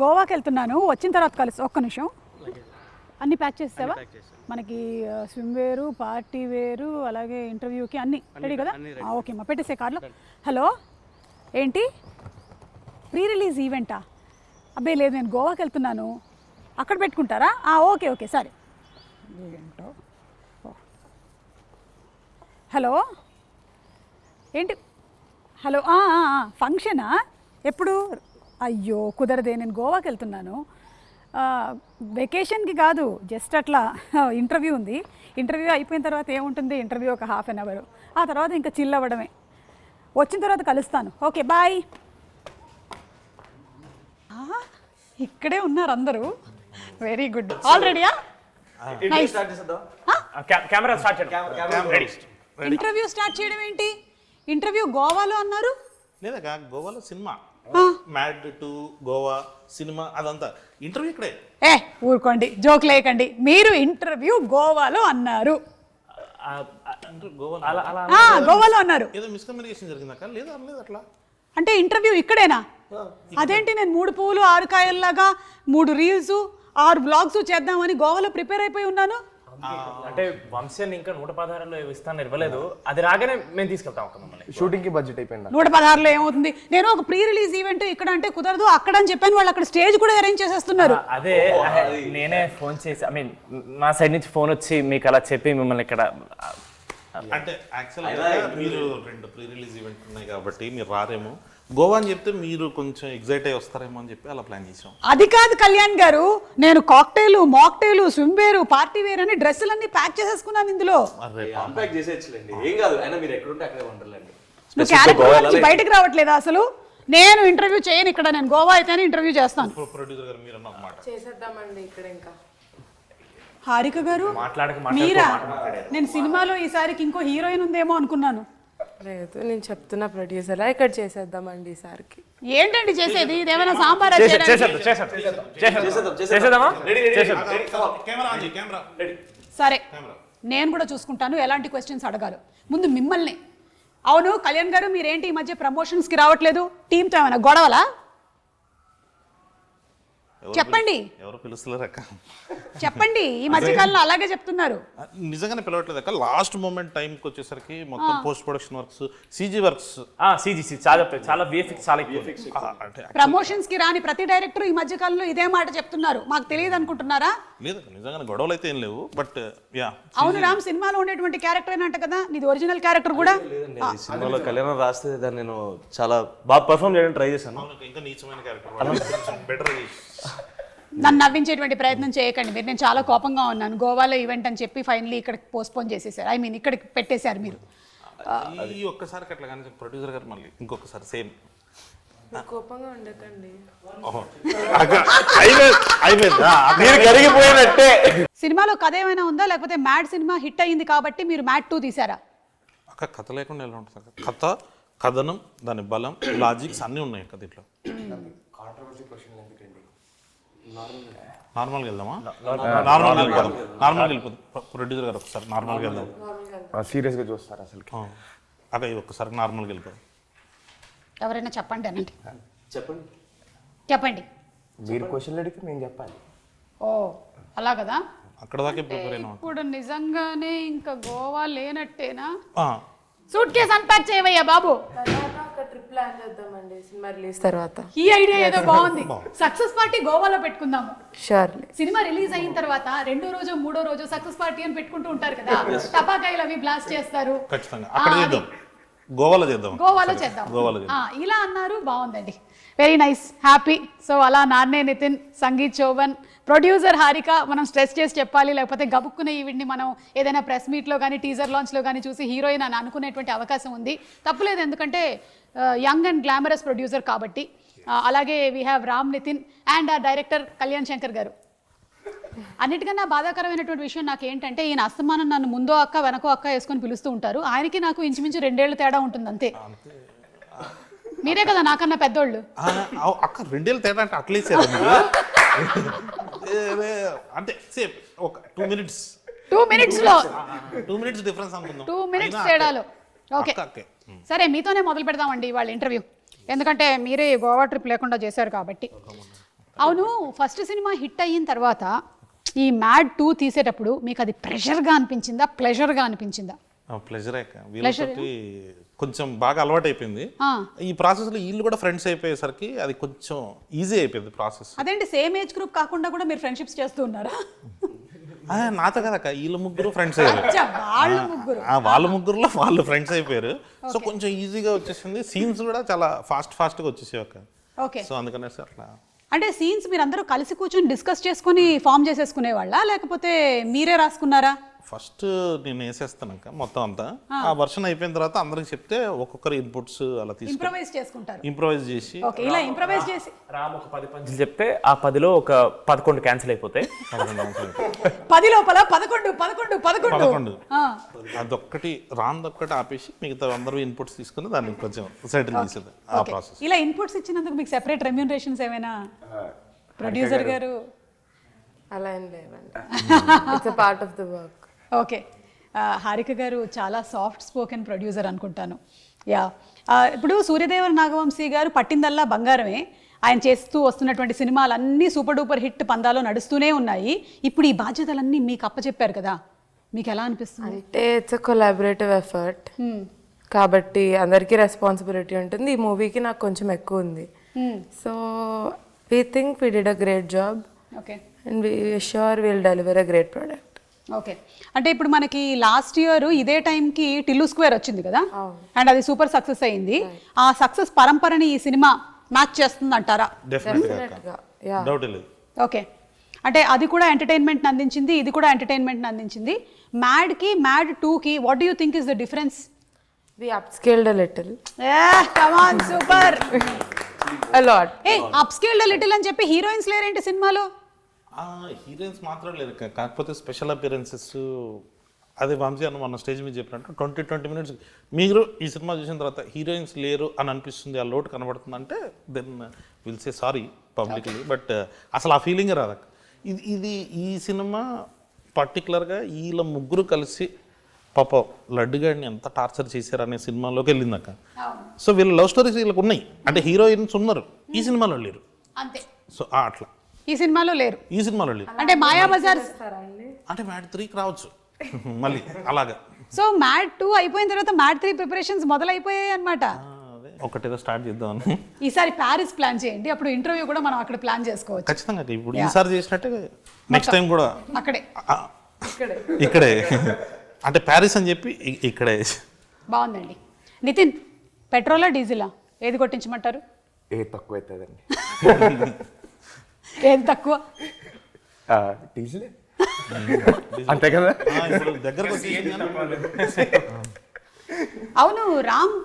గోవాకి వెళ్తున్నాను, వచ్చిన తర్వాత కలుసు. ఒక్క నిమిషం, అన్నీ ప్యాక్ చేస్తావా? మనకి స్విమ్ వేరు, పార్టీ వేరు, అలాగే ఇంటర్వ్యూకి అన్నీ రెడీ కదా? ఓకే అమ్మా, పెట్టేసే కార్లో. హలో, ఏంటి ప్రీ రిలీజ్ ఈవెంటా? అబ్బే లేదు, నేను గోవాకి వెళ్తున్నాను, అక్కడ పెట్టుకుంటారా? ఓకే ఓకే సరే. ఏంటో. హలో ఏంటి? హలో, ఫంక్షనా? ఎప్పుడు? అయ్యో కుదరదే, నేను గోవాకి వెళ్తున్నాను. వెకేషన్కి కాదు, జస్ట్ అట్లా ఇంటర్వ్యూ ఉంది. ఇంటర్వ్యూ అయిపోయిన తర్వాత ఏముంటుంది, ఇంటర్వ్యూ ఒక ½ అన్ అవర్, ఆ తర్వాత ఇంకా చిల్ అవ్వడమే. వచ్చిన తర్వాత కలుస్తాను. Okay bye. ఇక్కడే ఉన్నారు అందరూ, వెరీ గుడ్. ఆల్రెడీయా? ఇంటర్వ్యూ స్టార్ట్ చేయడం ఏంటి? ఇంటర్వ్యూ గోవాలో అన్నారు. లేదా గోవాలో cinema, Mad two Goa cinema, అదంతా ఇంటర్వ్యూ ఇక్కడే. ఊరుకోండి, జోక్ లేకండి. మీరు ఇంటర్వ్యూ గోవాలో అన్నారు. గోవాలో అన్నారు. ఏదో మిస్కమ్యూనికేషన్ జరిగిందా? లేదా అనలేదు అట్లా. అంటే ఇంటర్వ్యూ ఇక్కడేనా? అదేంటి, నేను 3 పువ్వులు 6 కాయల్లాగా 3 రీల్స్ 6 బ్లాగ్స్ చేద్దామని గోవాలో ప్రిపేర్ అయిపోయి ఉన్నాను. అంటే వంశాన్ని ఇంకా 116లో ఇస్తాను ఇవ్వలేదు, అది రాగానే మేము తీసుకెళ్తాం. షూటింగ్ కి బడ్జెట్ అయిపోయింది. 116లో ఏమవుతుంది? నేను ఒక ప్రీ రిలీజ్ ఈవెంట్ ఇక్కడ అంటే కుదరదు, అక్కడ అని చెప్పాను. వాళ్ళు అక్కడ స్టేజ్ కూడా అరేంజ్ చేసేస్తున్నారు. అదే నేనే ఫోన్ చేసి, మా సైడ్ నుంచి ఫోన్ వచ్చి మీకు అలా చెప్పి మిమ్మల్ని ఇక్కడ. అంటే యాక్చువల్గా మీరు 2 ప్రీ రిలీజ్ ఈవెంట్ ఉన్నాయి కాబట్టి మీరు రారేమో. గోవా అని చెప్తే మీరు కొంచెం ఎగ్జైట్ అయ్యి వస్తారేమో అని చెప్పి అలా ప్లాన్ చేసాం. అది కాదు కళ్యాణ్ గారు, నేను కాక్టైల్, మాక్టైల్, స్విమ్ వేరు, పార్టీ వేర్ అని డ్రెస్సులన్నీ ప్యాక్ చేసేసుకున్నాను ఇందులో. నువ్వు క్యారెక్టర్ నుంచి బయటకు రావట్లేదా అసలు? నేను ఇంటర్వ్యూ చేయను ఇక్కడ, నేను గోవా అయితేనే ఇంటర్వ్యూ చేస్తాను. ప్రొడ్యూసర్ గారు మీరు అన్నమాట చేసేద్దామండి ఇక్కడ. ఇంకా హారిక గారు మీరా? నేను సినిమాలో ఈసారికి ఇంకో హీరోయిన్ ఉందేమో అనుకున్నాను. లేదు, నేను చెప్తున్నా ప్రొడ్యూసర్లా, ఇక్కడ చేసేద్దామండి ఈసారికి. ఏంటండి చేసేది? ఇదేమైనా సాంబార్? సరే, నేను కూడా చూసుకుంటాను ఎలాంటి క్వశ్చన్స్ అడగాలి. ముందు మిమ్మల్ని. అవును కళ్యాణ్ గారు, మీరేంటి ఈ మధ్య ప్రమోషన్స్కి రావట్లేదు? టీంతో ఏమైనా గొడవలా? చెప్పండి. ఎవరు పిలుస్తలేరు అక్క? చెప్పండి. ఈ మధ్యకాలంలో అలాగే చెప్తున్నారు. నిజంగానే పిలవట్లేదు అక్క. లాస్ట్ మూమెంట్ టైంకి వచ్చేసరికి మొత్తం post production works, CG works, చాలా విఎఫ్ఎక్స్, చాలా ఎక్కువ. ప్రమోషన్స్ కి రాని ప్రతి డైరెక్టర్ ఈ మధ్యకాలంలో ఇదే మాట చెప్తున్నారు. మాకు తెలియదు అనుకుంటున్నారా? లేదు, నిజంగానే గొడవలు అయితే ఏం లేవు. బట్ యా, అవును రామ్, సినిమాలో ఉండేటువంటి క్యారెక్టర్ అంట కదా, నీది ఒరిజినల్ క్యారెక్టర్ కూడా. సినిమాలో కళ్యాణం రాస్తే దాన్ని నేను చాలా బాగా పర్ఫామ్ చేయడానికి ట్రై చేశాను. ఇంకా నీచమైన క్యారెక్టర్, బెటర్. నన్ను నవ్వించేటువంటి ప్రయత్నం చేయకండి మీరు. నేను చాలా కోపంగా ఉన్నాను. గోవాలో ఈవెంట్ అని చెప్పి ఫైనలీ ఇక్కడ పోస్ట్పోన్ చేసేసారు. ఇక్కడికి పెట్టేశారు మీరు. ఈ ఒక్కసారి అట్లా కానీ ప్రొడ్యూసర్ గారు మళ్ళీ ఇంకొకసారి సేమ్. కోపంగా ఉండకండి. సినిమాలో కథ ఏమైనా ఉందా, లేకపోతే మ్యాడ్ సినిమా హిట్ అయ్యింది కాబట్టి మీరు మ్యాడ్ 2 తీసారా? అక్క కథ లేకుండా ఎలా ఉంటుంది? కథ, కథనం, దాని బలం, లాజిక్స్ అన్నీ ఉన్నాయి కదా దీంట్లో. నార్మల్గా వెళ్దామా? నార్మల్గా వెళ్ళిపోదు ప్రొడ్యూసర్ గారు. ఒకసారి నార్మల్గా వెళ్దాం. సీరియస్గా చూస్తారు అసలు. అక్క ఒక్కసారి నార్మల్గా వెళ్ళిపోదు. ఎవరైనా చెప్పండి అనండి. చెప్పండి. మీరు క్వశ్చన్లు అడిగితే నేను చెప్పాలి. ఓ అలా కదా. అక్కడ దాకే ప్రిపేర్ అయినా. ఇప్పుడు నిజంగానే ఇంకా గోవా లేనట్టేనా? సూట్ కేసు అన్పాక్ చేయవయ్యా బాబు. ట్రిప్ ప్లాన్ చేద్దామండి సినిమా రిలీజ్ తర్వాత. ఈ ఐడియా ఏదో బాగుంది. సక్సెస్ పార్టీ గోవాలో పెట్టుకుందాము. షూర్లీ. సినిమా రిలీజ్ అయిన తర్వాత 2వ రోజు 3వ రోజు సక్సెస్ పార్టీ అని పెట్టుకుంటూ ఉంటారు కదా, టపాకాయలు అవి బ్లాస్ట్ చేస్తారు. ఖచ్చితంగా అక్కడ చేద్దాం. గోవాలో చేద్దాం. ఇలా అన్నారు, బాగుందండి. Very nice, happy. సో అలా నాన్నే నితిన్, సంగీత్ చౌబన్, ప్రొడ్యూసర్ హారిక, మనం స్ట్రెస్ చేసి చెప్పాలి, లేకపోతే గబుక్కునే ఈవిడ్ని మనం ఏదైనా ప్రెస్ మీట్లో కానీ టీజర్ లాంచ్లో కానీ చూసి హీరోయిన్ అని అనుకునేటువంటి అవకాశం ఉంది. తప్పులేదు, ఎందుకంటే యంగ్ అండ్ గ్లామరస్ ప్రొడ్యూసర్ కాబట్టి. అలాగే we have Ram Nitin and director Kalyan Shankar garu. అన్నిటికన్నా బాధాకరమైనటువంటి విషయం నాకు ఏంటంటే, ఈయన అస్తమానం నన్ను ముందో అక్క వెనకో అక్క వేసుకొని పిలుస్తూ ఉంటారు. ఆయనకి నాకు ఇంచుమించు 2 ఏళ్ళు తేడా ఉంటుంది అంతే. మీరే కదా నాకన్నా పెద్దోళ్ళు. అక్క 2 ఏళ్ళు తేడా అంటే అట్లీస్ట్ అంటే సేమ్ ఒక 2 మినిట్స్ 2 మినిట్స్లో 2 మినిట్స్ డిఫరెన్స్ అనుకుందాం. 2 మినిట్స్ తేడాలో. ఓకే సరే, మీతోనే మొదలు పెడదామండి వాళ్ళ ఇంటర్వ్యూ. ఎందుకంటే మీరే గోవా ట్రిప్ లేకుండా చేశారు కాబట్టి. అవును, ఫస్ట్ సినిమా హిట్ అయిన తర్వాత ఈ మ్యాడ్ 2 తీసేటప్పుడు మీకు అది ప్రెషర్గా అనిపించిందా, ప్లెజర్గా అనిపించిందా? ప్లెజర్ వీళ్ళతోటి కొంచెం బాగా అలవాటు అయిపోయింది. ఈ ప్రాసెస్ లో వీళ్ళు కూడా ఫ్రెండ్స్ అయిపోయేసరికి అది కొంచెం ఈజీ అయిపోయింది ప్రాసెస్. అదేంటి, సేమ్ ఏజ్ గ్రూప్ కాకుండా కూడా మీరు ఫ్రెండ్షిప్స్ చేస్తూ ఉన్నారా? నాతో కదక్క, వీళ్ళ ముగ్గురు ఫ్రెండ్స్ అయ్యారు. వాళ్ళ ముగ్గురు వాళ్ళ ముగ్గురులో వాళ్ళు ఫ్రెండ్స్ అయిపోయారు. సో కొంచెం ఈజీగా వచ్చేసింది. సీన్స్ కూడా చాలా ఫాస్ట్గా వచ్చేసాయి అక్క. ఓకే. సో అందుకనేసి అట్లా. అంటే సీన్స్ మీరు అందరూ కలిసి కూర్చొని డిస్కస్ చేసుకుని ఫామ్ చేసేసుకునే వాళ్ళ, లేకపోతే మీరే రాసుకున్నారా? ఫస్ట్ నేను వేసేస్తానక్క మొత్తం అంతా. ఆ వర్షన్ అయిపోయిన తర్వాత అందరికి చెప్తే ఒక్కొక్కరు ఇన్పుట్స్ అలా తీసుకుని ఇంప్రవైజ్ చేసుకుంటారు. ఇంప్రవైజ్ చేసి ఓకే, ఇలా ఇంప్రవైజ్ చేసి రామ్ ఒక 10 పంచులు చెప్తే ఆ 10లో ఒక 11 క్యాన్సిల్ అయిపోతాయి. 10 లోపల 11 అదొక్కటి రాందొక్కటి ఆపేసి మిగతా అందరూ ఇన్పుట్స్ తీసుకుని దాన్ని కొంచెం సెటిల్ చేసేది ఆ ప్రాసెస్. ఇలా ఇన్పుట్స్ ఇచ్చినందుకు మీకు సెపరేట్ రెమ్యూనరేషన్స్ ఏమైనా ప్రొడ్యూసర్ గారు? అలా ఏం లేవండి, it's a part of the work. Okay, Harika గారు చాలా సాఫ్ట్ స్పోకెన్ ప్రొడ్యూసర్ అనుకుంటాను. యా, ఇప్పుడు సూర్యదేవర నాగవంశీ గారు పట్టిందల్లా బంగారమే. ఆయన చేస్తూ వస్తున్నటువంటి సినిమాలన్నీ సూపర్ డూపర్ హిట్ పందాలో నడుస్తూనే ఉన్నాయి. ఇప్పుడు ఈ బాధ్యతలన్నీ మీకు అప్పచెప్పారు కదా, మీకు ఎలా అనిపిస్తుంది? అంటే ఇట్స్ అ కొలాబరేటివ్ ఎఫర్ట్ కాబట్టి అందరికీ రెస్పాన్సిబిలిటీ ఉంటుంది. ఈ మూవీకి నాకు కొంచెం ఎక్కువ ఉంది. So we think we did a great job okay, and we sure will deliver a great product. Okay, అంటే ఇప్పుడు మనకి లాస్ట్ ఇయర్ ఇదే టైంకి టిల్లు స్క్వేర్ వచ్చింది కదా, అండ్ అది సూపర్ సక్సెస్ అయింది. ఆ సక్సెస్ పరంపరని ఈ సినిమా మ్యాచ్ చేస్తుంది అంటారా? డెఫినెట్గా, డౌట్ లేదు. ఓకే, అంటే అది కూడా ఎంటర్టైన్మెంట్ అందించింది, ఇది కూడా ఎంటర్టైన్మెంట్ అందించింది. మ్యాడ్కి మ్యాడ్ 2కి what do you think is the difference? We upscaled a little. Come on, super. A lot. Upscaled little అని చెప్పి హీరోయిన్స్ లేరేంటి సినిమాలో? హీరోయిన్స్ మాత్రం లేదు, కాకపోతే స్పెషల్ అపియరెన్సెస్. అదే వంశీ అన్న మన స్టేజ్ మీద చెప్పినట్టు 20 minutes మీరు ఈ సినిమా చూసిన తర్వాత హీరోయిన్స్ లేరు అని అనిపిస్తుంది, ఆ లోటు కనబడుతుంది అంటే then will say sorry publicly. But అసలు ఆ ఫీలింగ్ రాదక్క. ఇది ఈ సినిమా పర్టికులర్గా వీళ్ళ ముగ్గురు కలిసి పాప లడ్డుగాడిని ఎంత టార్చర్ చేశారు అనే సినిమాలోకి వెళ్ళిందక్క. సో వీళ్ళ లవ్ స్టోరీస్ వీళ్ళకి ఉన్నాయి, అంటే హీరోయిన్స్ ఉన్నారు, ఈ సినిమాలో లేరు అంతే. సో అట్లా ఈ సినిమాలో లేరు, ఈ సినిమాలో లేరు. అంటే మాయాబజార్ అంటే మ్యాడ్ 3కి రావచ్చు మళ్ళీ అలాగా. సో మ్యాడ్ 2 అయిపోయిన తర్వాత మ్యాడ్ 3 ప్రిపరేషన్స్ మొదలైపోయాయి అనమాట. ఒకటేదో స్టార్ట్ చేద్దామని. ఈసారి ప్యారిస్ ప్లాన్ చేయండి, అప్పుడు ఇంటర్వ్యూ కూడా మనం అక్కడ ప్లాన్ చేసుకోవచ్చు. ఖచ్చితంగా ఇప్పుడు ఈసారి చేసినట్టే నెక్స్ట్ టైం కూడా అక్కడే ఇక్కడే, అంటే ప్యారిస్ అని చెప్పి ఇక్కడే. బాగుందండి. నితిన్, పెట్రోలా డీజిలా ఏది కొట్టించమంటారు? ఏది తక్కువ అవుతుందండి? ఏది తక్కువ? డీజిలే అంతే కదా. ఇప్పుడు దగ్గరకు అవును రామ్,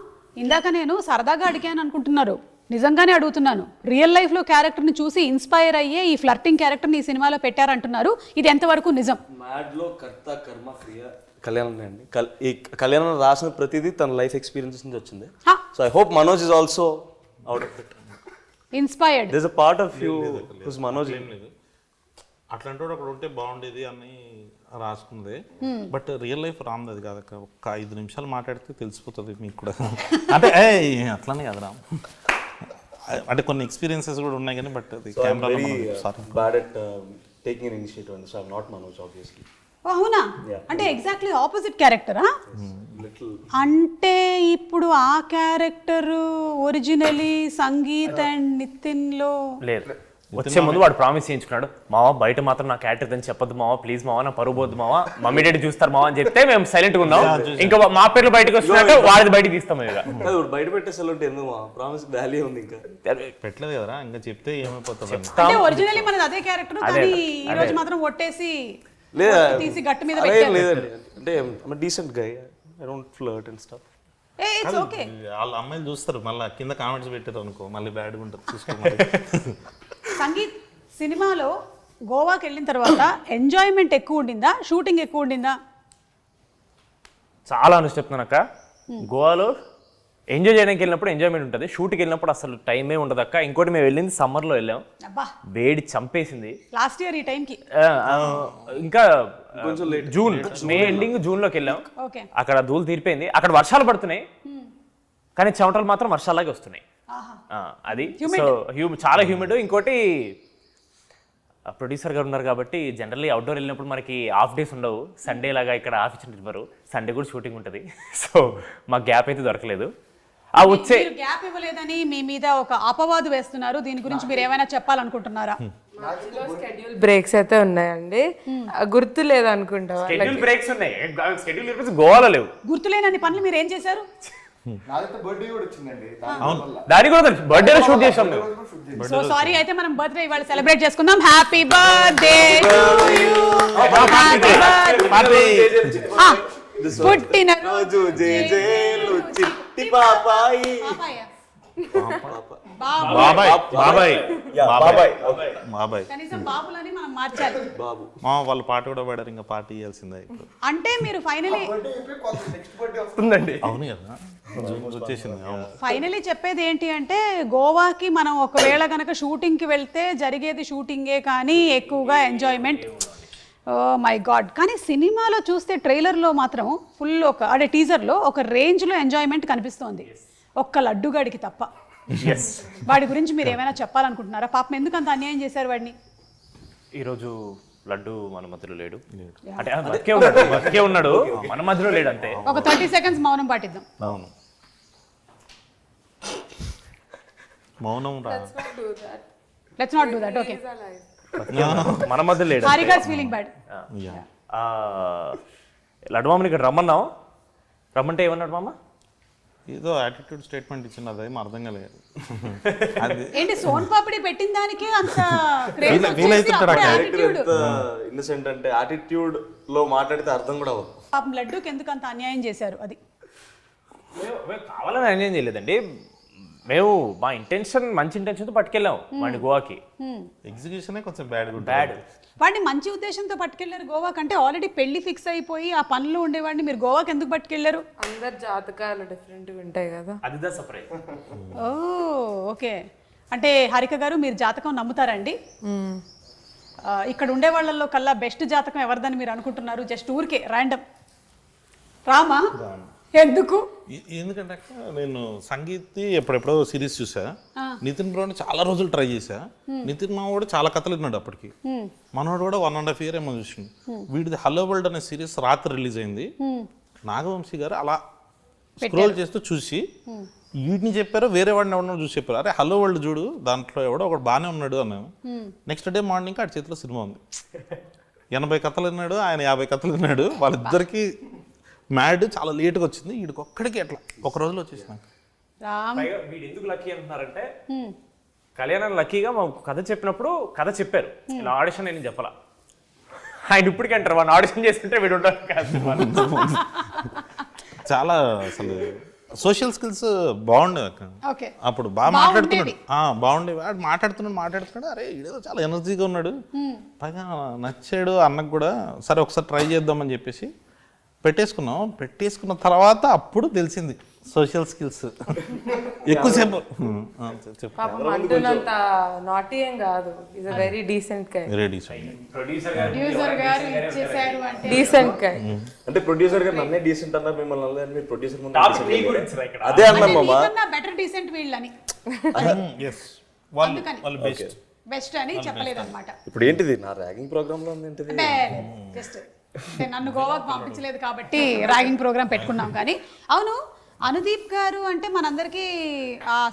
ఇందాక నేను సరదాగా అడిగాను అనుకుంటున్నారు, నిజంగానే అడుగుతున్నాను. రియల్ లైఫ్లో క్యారెక్టర్ని చూసి ఇన్స్పైర్ అయ్యే ఈ ఫ్లర్టింగ్ క్యారెక్టర్ని ఈ సినిమాలో పెట్టారంటున్నారు, ఇది ఎంతవరకు నిజం? మ్యాడ్లో కర్త కర్మ క్రియ కళ్యాణం అండి. ఈ కళ్యాణం రాసిన ప్రతిదీ తన లైఫ్ ఎక్స్పీరియన్సెస్ నుంచి వచ్చింది. So I hope Manoj is also out of it, inspired. There is a part of you who's Manoj. ఏం లేదు, అట్లాంటి వాడు అక్కడ ఉంటే బాగుండేది అని రాసుకుంది. బట్ రియల్ లైఫ్ రామ్ది అది కాదక్క. ఒక్క 5 నిమిషాలు మాట్లాడితే తెలిసిపోతుంది మీకు కూడా. అంటే అట్లానే కదా రామ్, అంటే కొన్ని ఎక్స్పీరియన్సెస్ కూడా ఉన్నాయి కానీ బట్ అది camera bad at taking initiative and so I am not Manoj obviously. అవునా? అంటే ఎగ్జాక్ట్లీ ఆపోజిట్ క్యారెక్టరా? అంటే ఇప్పుడు ఆ character originally Sangeet and Nitin లో లేదు. వచ్చే ముందు వాడు ప్రామిస్ చేయించుకున్నాడు, మావా బయట మాత్రం నా క్యారెక్టర్ అని చెప్పొద్దు మావా, ప్లీజ్ మావా, నా పరువు పోద్దు మావా, మమ్మీ డాడీ చూస్తారు మావా అని చెప్తే మేము సైలెంట్ గా ఉన్నాం. ఇంకా మా పేర్లు బయటకు వస్తున్నట్టు వాడిది బయటకు తీస్తాం. ఇక బయట పెట్టేసారు ఎందుకు ప్రామిస్ వాల్యూ ఉంది, ఇంకా పెట్టలేదు కదా, ఇంకా చెప్తే ఏమైపోతుంది. అంటే ఒరిజినలీ మనది అదే క్యారెక్టర్, కానీ ఈ రోజు మాత్రం ఒట్టేసి తీసి గట్టు మీద పెట్టారు. లేదండి, అంటే decent guy, I don't flirt and stuff. It's okay. వాళ్ళ అమ్మాయిలు చూస్తారు, మళ్ళీ కింద కామెంట్స్ పెట్టారు అనుకో మళ్ళీ బ్యాడ్గా ఉంటుంది, చూసుకోవాలి. సంగీత్ సినిమాలో గోవాకి వెళ్ళిన తర్వాత ఎంజాయ్మెంట్ ఎక్కువ ఉండిందా, షూటింగ్ ఎక్కువ ఉండిందా? చాలా అని చెప్తున్నాను అక్క. గోవాలో ఎంజాయ్ చేయడానికి వెళ్ళినప్పుడు ఎంజాయ్మెంట్ ఉంటుంది, షూట్కి వెళ్ళినప్పుడు అసలు టైమే ఉండదు అక్క. ఇంకోటి మేము వెళ్ళింది సమ్మర్లో వెళ్ళాం, వేడి చంపేసింది లాస్ట్ ఇయర్ ఈ టైంకి. ఇంకా జూన్, మే ఎండింగ్ జూన్లోకి వెళ్ళాం. అక్కడ ధూళి తీరిపోయింది, అక్కడ వర్షాలు పడుతున్నాయి కానీ చెమటలు మాత్రం వర్షాలాగే వస్తున్నాయి. అది సో చాలా హ్యూమిడ్. ఇంకోటి ప్రొడ్యూసర్ గారు ఉన్నారు కాబట్టి జనరల్లీ అవుట్డోర్ వెళ్ళినప్పుడు మనకి హాఫ్ డేస్ ఉండవు. సండే లాగా ఇక్కడ ఆఫ్ ఇచ్చినట్టు సండే కూడా షూటింగ్ ఉంటుంది. సో మాకు గ్యాప్ అయితే దొరకలేదు. ఆ వచ్చే గ్యాప్ ఇవ్వలేదని మీ మీద ఒక అపవాదు వేస్తున్నారు. దీని గురించి మీరు ఏమైనా చెప్పాలనుకుంటున్నారా? షెడ్యూల్ బ్రేక్స్ అయితే ఉన్నాయండి, గుర్తు లేదు అనుకుంటా. షెడ్యూల్ బ్రేక్స్ ఉన్నాయి, షెడ్యూల్ గోవాలో లేవు. గుర్తులేనన్ని పనులు మీరు ఏం చేశారు? బర్త్డే కూడా వచ్చిందండి, దాని కూడా బర్త్డేలో షూట్ చేసాం మేము. సో సారీ, అయితే మనం బర్త్డే ఇవాళ సెలబ్రేట్ చేసుకుందాం. హ్యాపీ బర్త్డే పుట్టిన రోజు జేజేలు చిట్టి పాపాయి. బాబాయ్ బాబాయ్ బాబాయ్ బాబాయ్ కనీసం బాబులని మనం మార్చాలి. బాబు మా వాళ్ళు పాట కూడా పాడారు, ఇంకా పాట ఇవ్వాల్సిందే ఇప్పుడు. అంటే మీరు ఫైనలీ వస్తుందండి. అవును కదా, వచ్చేసింది. అవును. ఫైనలీ చెప్పేది ఏంటి అంటే, గోవాకి మనం ఒకవేళ కనుక షూటింగ్కి వెళ్తే జరిగేది షూటింగే, కానీ ఎక్కువగా ఎంజాయ్మెంట్. Oh my God. కానీ సినిమాలో చూస్తే ట్రైలర్లో మాత్రం ఫుల్ అంటే టీజర్లో ఒక రేంజ్లో ఎంజాయ్మెంట్ కనిపిస్తోంది, ఒక్క లడ్డుగాడికి తప్ప. వాడి గురించి మీరు ఏమైనా చెప్పాలనుకుంటున్నారా? పాపం ఎందుకు అంత అన్యాయం చేశారు వాడిని? ఈరోజు లడ్డు మన మధ్యలో లేడు, అంటే బతికే ఉన్నాడు, మన మధ్యలో లేడు అంతే. ఒక 30 seconds మౌనం పాటిద్దాం. అవును, మౌనం రా. Let's not do that. Okay, మన మధ్య లేడు. Harika is feeling bad. Laddu మామని ఇక్కడ రమ్మన్నావు, రమ్మంటే ఏమన్నాడు మామ? ఏదో యాటిట్యూడ్ స్టేట్మెంట్ ఇచ్చినది, ఏం అర్థం కాలేదు. అది ఏంటి సోన్ పాపిడి పెట్టిన దానికి అంత ఇన్నసెంట్ అంటే యాటిట్యూడ్ లో మాట్లాడితే అర్థం కూడా అవ్వదు. పాపం లడ్డూకి ఎందుకు అంత అన్యాయం చేశారు? అది మేము కావాలని అన్యాయం చేయలేదండి. మేము మా ఇంటెన్షన్, మంచి ఇంటెన్షన్తో పట్టుకెళ్ళాం వాడిని గోవాకి. ఎగ్జిక్యూషనే కొంచెం బ్యాడ్ బ్యాడ్. వాడిని మంచి ఉద్దేశంతో పట్టుకెళ్లారు గోవాకి అంటే, ఆల్రెడీ పెళ్లి ఫిక్స్ అయిపోయి ఆ పనులు ఉండేవాడిని మీరు గోవాకి ఎందుకు పట్టుకెళ్లారు? అందరు జాతకాలు డిఫరెంట్గా ఉంటాయి కదా. అదిదా సర్ప్రైజ్. ఓ ఓకే. అంటే హారిక గారు, మీరు జాతకం నమ్ముతారండి? ఇక్కడ ఉండే వాళ్ళల్లో కల్లా బెస్ట్ జాతకం ఎవరిదని మీరు అనుకుంటున్నారు? జస్ట్ ఊరికే ర్యాండమ్. రామా? ఎందుకు? ఎందుకంటే నేను సంగీత్ ఎప్పుడెప్పుడో సిరీస్ చూసా, నితిన్ బ్రోని చాలా రోజులు ట్రై చేశా. నితిన్ మావాడు చాలా కథలు విన్నాడు అప్పటికి, మనోడు కూడా 1.5 year ఏమో చూసిండు. వీడిది హలో వరల్డ్ అనే సిరీస్ రాత్రి రిలీజ్ అయింది. నాగవంశీ గారు అలా స్క్రోల్ చేస్తూ చూసి వీటిని చెప్పారు, వేరే వాడిని ఎవడో చూసి చెప్పారు, అరే హలో వరల్డ్ చూడు, దాంట్లో ఎవడో ఒకడు బాగానే ఉన్నాడు అన్నాను. నెక్స్ట్ డే మార్నింగ్ ఆడి చేతిలో సినిమా ఉంది. 80 కథలు విన్నాడు, ఆయన 50 కథలు విన్నాడు. వాళ్ళిద్దరికి మ్యాడ్ చాలా లేట్గా వచ్చింది, వీడికి ఒక్కడికి ఎట్లా ఒక రోజులో వచ్చేసిన. వీడు ఎందుకు లక్కీ అంటున్నారంటే, కళ్యాణం లక్కీగా మా కథ చెప్పినప్పుడు కథ చెప్పారు, ఇలా ఆడిషన్ నేను చెప్పాలా. ఆయన ఇప్పటికీ అంటారు వాడిని ఆడిషన్ చేస్తుంటే వీడు ఉంటారు కాదు. చాలా అసలు సోషల్ స్కిల్స్ బాగుండే అప్పుడు, బాగా మాట్లాడుతున్నాడు, బాగుండే. వాడు మాట్లాడుతున్నాడు, అరే ఇదేదో చాలా ఎనర్జీగా ఉన్నాడు, పైగా నచ్చాడు అన్నకు కూడా. సరే ఒకసారి ట్రై చేద్దామని చెప్పేసి పెట్టేసుకున్న తర్వాత అప్పుడు తెలిసింది సోషల్ స్కిల్స్. ఎక్కువసేపు పాపం అంటున్నంత నాటీ ఏం కాదు, is a very decent guy. Producer గారు ఇచ్చేసారు అంటే డీసెంట్ గై. అంటే ప్రొడ్యూసర్ గారు నన్నే డీసెంట్ అన్నారు, మిమ్మల్ని అన్నారు, మీరు ప్రొడ్యూసర్ ముందు అదే అన్నాం మామ. బెటర్ డీసెంట్ వీళ్ళని బెస్ట్ అని చెప్పలేదన్నమాట. ఇప్పుడు ఏంటిది నా ర్యాగింగ్ ప్రోగ్రామ్ లో ఉంది ఏంటిది? జస్ట్ నన్ను గోవాకి పంపించలేదు కాబట్టి ర్యాగింగ్ ప్రోగ్రామ్ పెట్టుకున్నాం. కానీ అవును, అనుదీప్ గారు అంటే మనందరికీ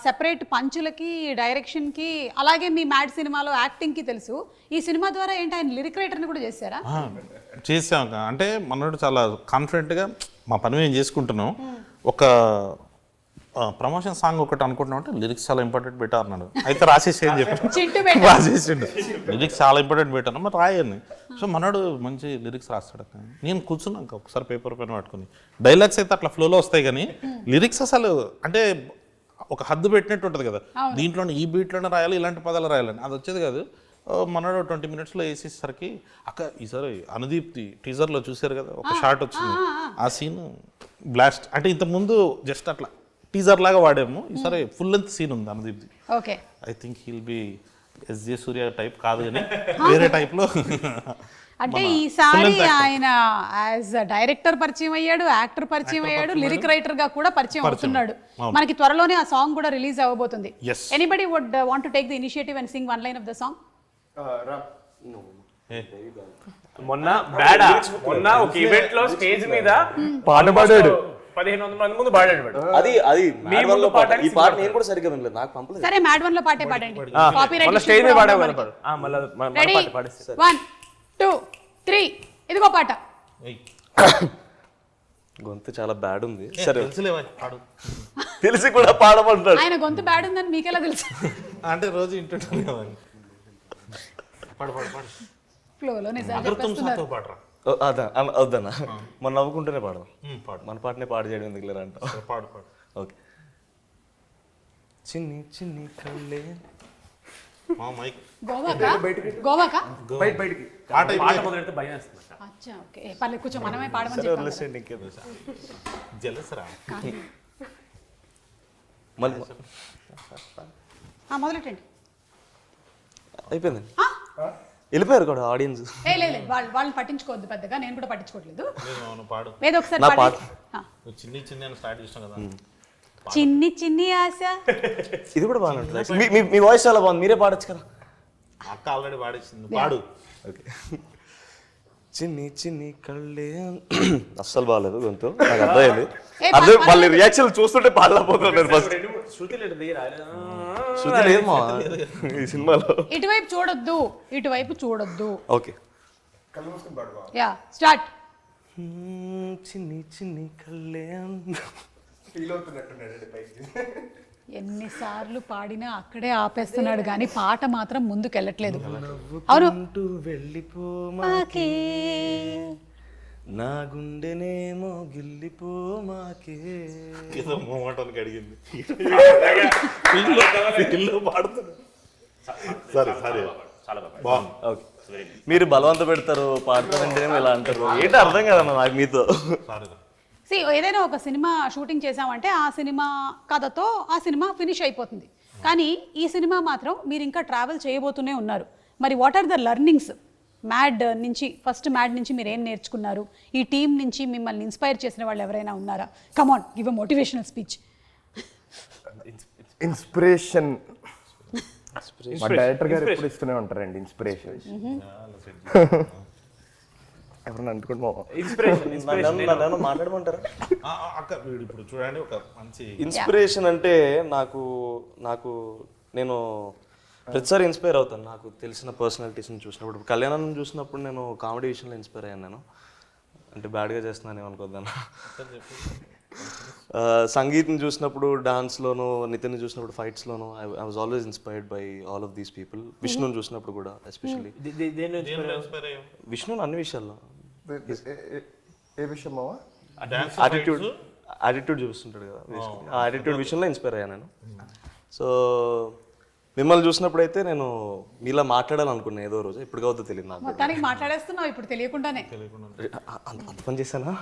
సెపరేట్ పంచులకి, డైరెక్షన్కి, అలాగే మీ మ్యాడ్ సినిమాలో యాక్టింగ్కి తెలుసు. ఈ సినిమా ద్వారా ఏంటి ఆయన లిరిక్ రైటర్ని కూడా చేశారా? చేసాం. అంటే మనోడు చాలా కాన్ఫిడెంట్గా మా పని మేము చేసుకుంటున్నాం. ఒక ప్రమోషన్ సాంగ్ ఒకటి అనుకుంటున్నాం అంటే లిరిక్స్ చాలా ఇంపార్టెంట్ పెట్టా అన్నాడు. అయితే రాసేసి అని చెప్పి రాసేసిండు, లిరిక్స్ చాలా ఇంపార్టెంట్ పెట్టాను, మరి రాయని. సో మనోడు మంచి లిరిక్స్ రాస్తాడు. నేను కూర్చున్నాక ఒకసారి పేపర్ పెన్ పట్టుకుని, డైలాగ్స్ అయితే అట్లా ఫ్లోలో వస్తాయి కానీ లిరిక్స్ అసలు అంటే ఒక హద్దు పెట్టినట్టు ఉంటుంది కదా, దీంట్లోనే ఈ బీట్లోనే రాయాలి, ఇలాంటి పదాలు రాయాలని, అది వచ్చేది కాదు. మనోడు 20 minutesలో వేసేసరికి అక్క ఈసారి అనుదీప్తి టీజర్లో చూసారు కదా, ఒక షార్ట్ వచ్చింది, ఆ సీన్ బ్లాస్ట్. అంటే ఇంతకుముందు జస్ట్ అట్లా టీజర్ లాగా వాడాము, ఈసారి ఫుల్ లెంత్ సీన్ ఉంది అనుదీప్ది. Okay, I think he'll be SJ Suriya type కాదు కానీ వేరే టైప్లో. అంటే ఈసారి ఆయన యాజ్ డైరెక్టర్ పరిచయం అయ్యాడు, యాక్టర్ పరిచయం అయ్యాడు, లిరిక్ రైటర్ గా కూడా పరిచయం అవుతున్నాడు. మనకి త్వరలోనే ఆ సాంగ్ కూడా రిలీజ్ అవ్వబోతుంది. Anybody would want to take the initiative and sing one line of the song? మొన్న ఒక ఈవెంట్ లో స్టేజ్ మీద పాట పాడాడు. 1500 మంది ముందు పాడాడు వాడు. అది మీ Mad ముందు One లో పాట. పాడడానికి ఈ పాట నేను కూడా సరిగ్గా వినలేదు, నాకు పంపలేదు. సరే మ్యాడ్ వన్ లో పాటే పాడండి కాపీరైట్ మొన్న స్టేజ్ మీద పాడావు కదా పాడు. మళ్ళీ రెడీ పాట పాడేస్తే 1 2 3 ఇదిగో పాట ఏయ్, గొంతు చాలా బ్యాడ్ ఉంది. సరే తెలుసులేవా పాడు. తెలిసి కూడా పాడమంటాడు. ఆయన గొంతు బ్యాడ్ ఉందని మీకెలా తెలుసు అంటే రోజు ఇంటుంటాను కదా. పాడు పాడు పాడు. ఫ్లోలో నిజాలు అగర్ తుమ్ చెప్పేస్తున్నారు సాతో పాడరా. వద్దన్నా మనం నవ్వుకుంటూనే పాడదాం. పాడు మన పాటనే పాడు చేయడం ఎందుకు లేరా అంట. పాడు పాడు. ఓకే. చిన్ని చిన్ని కళ్ళే మా మైక్ గోవాకా బయటికి పాట పాట మొదలెడితే భయం వేస్తుంది. అచ్చా ఓకే పర్లేదు కూర్చో మనమే పాడమని సరే చెప్పాం వదిలేసేయండి, ఇంకేదో. జలస్ రా. మళ్ళీ మొదలెట్టండి అయిపోయిందండి, వెళ్ళిపోయారు కూడా ఆడియన్స్. లేదు వాళ్ళని పట్టించుకోవద్దు పెద్దగా, నేను కూడా పట్టించుకోవట్లేదు. అవును పాడు. ఏదో ఒకసారి నా పాడండి. నువ్వు చిన్ని చిన్ని అని స్టార్ట్ చేసాం కదా. చిన్ని చిన్ని ఆశ ఇది కూడా బాగానే ఉంటుంది. మీ వాయిస్ చాలా బాగుంది, మీరే పాడొచ్చు కదా. అక్క ఆల్రెడీ పాడేసింది, పాడు. ఓకే. చిన్ని చిన్ని కళ్ళే అస్సలు బాగాలేదు గొంతు, నాకు అర్థమైంది. అర్థం వాళ్ళ రియాక్షన్ చూస్తుంటే పాడలేకపోతున్నాను. ఫస్ట్ శృతి లేదు దిగి రాలేదు. శృతి లేదు మా ఈ సినిమాలో. ఇటువైపు చూడొద్దు, ఇటువైపు చూడొద్దు. ఓకే. కళ్ళు మూసుకొని పాడు బావ. Yeah start. చిన్ని చిన్ని కళ్ళే ఫీల్ అవుతున్నట్టున్నాడు పైకి. ఎన్నిసార్లు పాడినా అక్కడే ఆపేస్తున్నాడు కానీ పాట మాత్రం ముందుకెళ్ళట్లేదు. అవును వెళ్ళిపో నా గుండెనేమో గిల్లిపో మాకే. ఏదో మోమాటానికి అడిగింది. ఇల్లు పాడుతున్నా. సరే సరే చాలా బాగా బాగుంది. ఓకే. మీరు బలవంత పెడతారు, పాడతారంటేనేమో ఇలా అంటారు, ఏంటో అర్థం కదన్నా నాకు మీతో. సరే ఏదైనా ఒక సినిమా షూటింగ్ చేసామంటే ఆ సినిమా కథతో ఆ సినిమా ఫినిష్ అయిపోతుంది. కానీ ఈ సినిమా మాత్రం మీరు ఇంకా ట్రావెల్ చేయబోతూనే ఉన్నారు. మరి what are the learnings Mad నుంచి, ఫస్ట్ మ్యాడ్ నుంచి మీరు ఏం నేర్చుకున్నారు? ఈ టీం నుంచి మిమ్మల్ని ఇన్స్పైర్ చేసిన వాళ్ళు ఎవరైనా ఉన్నారా? Come on give a motivational speech. Inspiration మా డైరెక్టర్ గారు ఎప్పుడు ఇస్తూనే ఉంటారండి ఇన్స్పిరేషన్. ఎవరన్నా అనుకుంటున్నా ఇన్స్పిరేషన్ మాట్లాడమంటారా? అక్క వీడు ఇప్పుడు చూడండి ఒక మంచి ఇన్స్పిరేషన్ అంటే నాకు నేను ప్రతిసారి ఇన్స్పైర్ అవుతాను నాకు తెలిసిన పర్సనాలిటీస్ని చూసినప్పుడు. కళ్యాణం చూసినప్పుడు నేను కామెడీ విషయంలో ఇన్స్పైర్ అయ్యాను. నేను అంటే బ్యాడ్గా చేస్తున్నాను ఏమనుకోద్దాను. సంగీత్ని చూసినప్పుడు, డాన్స్లోను, నితిన్ని చూసినప్పుడు ఫైట్స్లోను I was always inspired by all of these people. విష్ణుని చూసినప్పుడు కూడా ఎస్పెషల్లీ. విష్ణుని అన్ని విషయాల్లో. ఏ విషయం మావా? యాటిట్యూడ్ చూపిస్తుంటాడు కదా, ఆ యాటిట్యూడ్ విషయంలో ఇన్స్పైర్ అయ్యాను నేను. సో మిమ్మల్ని చూసినప్పుడు అయితే నేను మీలా మాట్లాడాలనుకున్నాను ఏదో రోజు, ఇప్పుడు కావద్దో తెలియదు నాకు. మొత్తానికి మాట్లాడేస్తున్నావు ఇప్పుడు తెలియకుండానే. అంత పని చేశానా?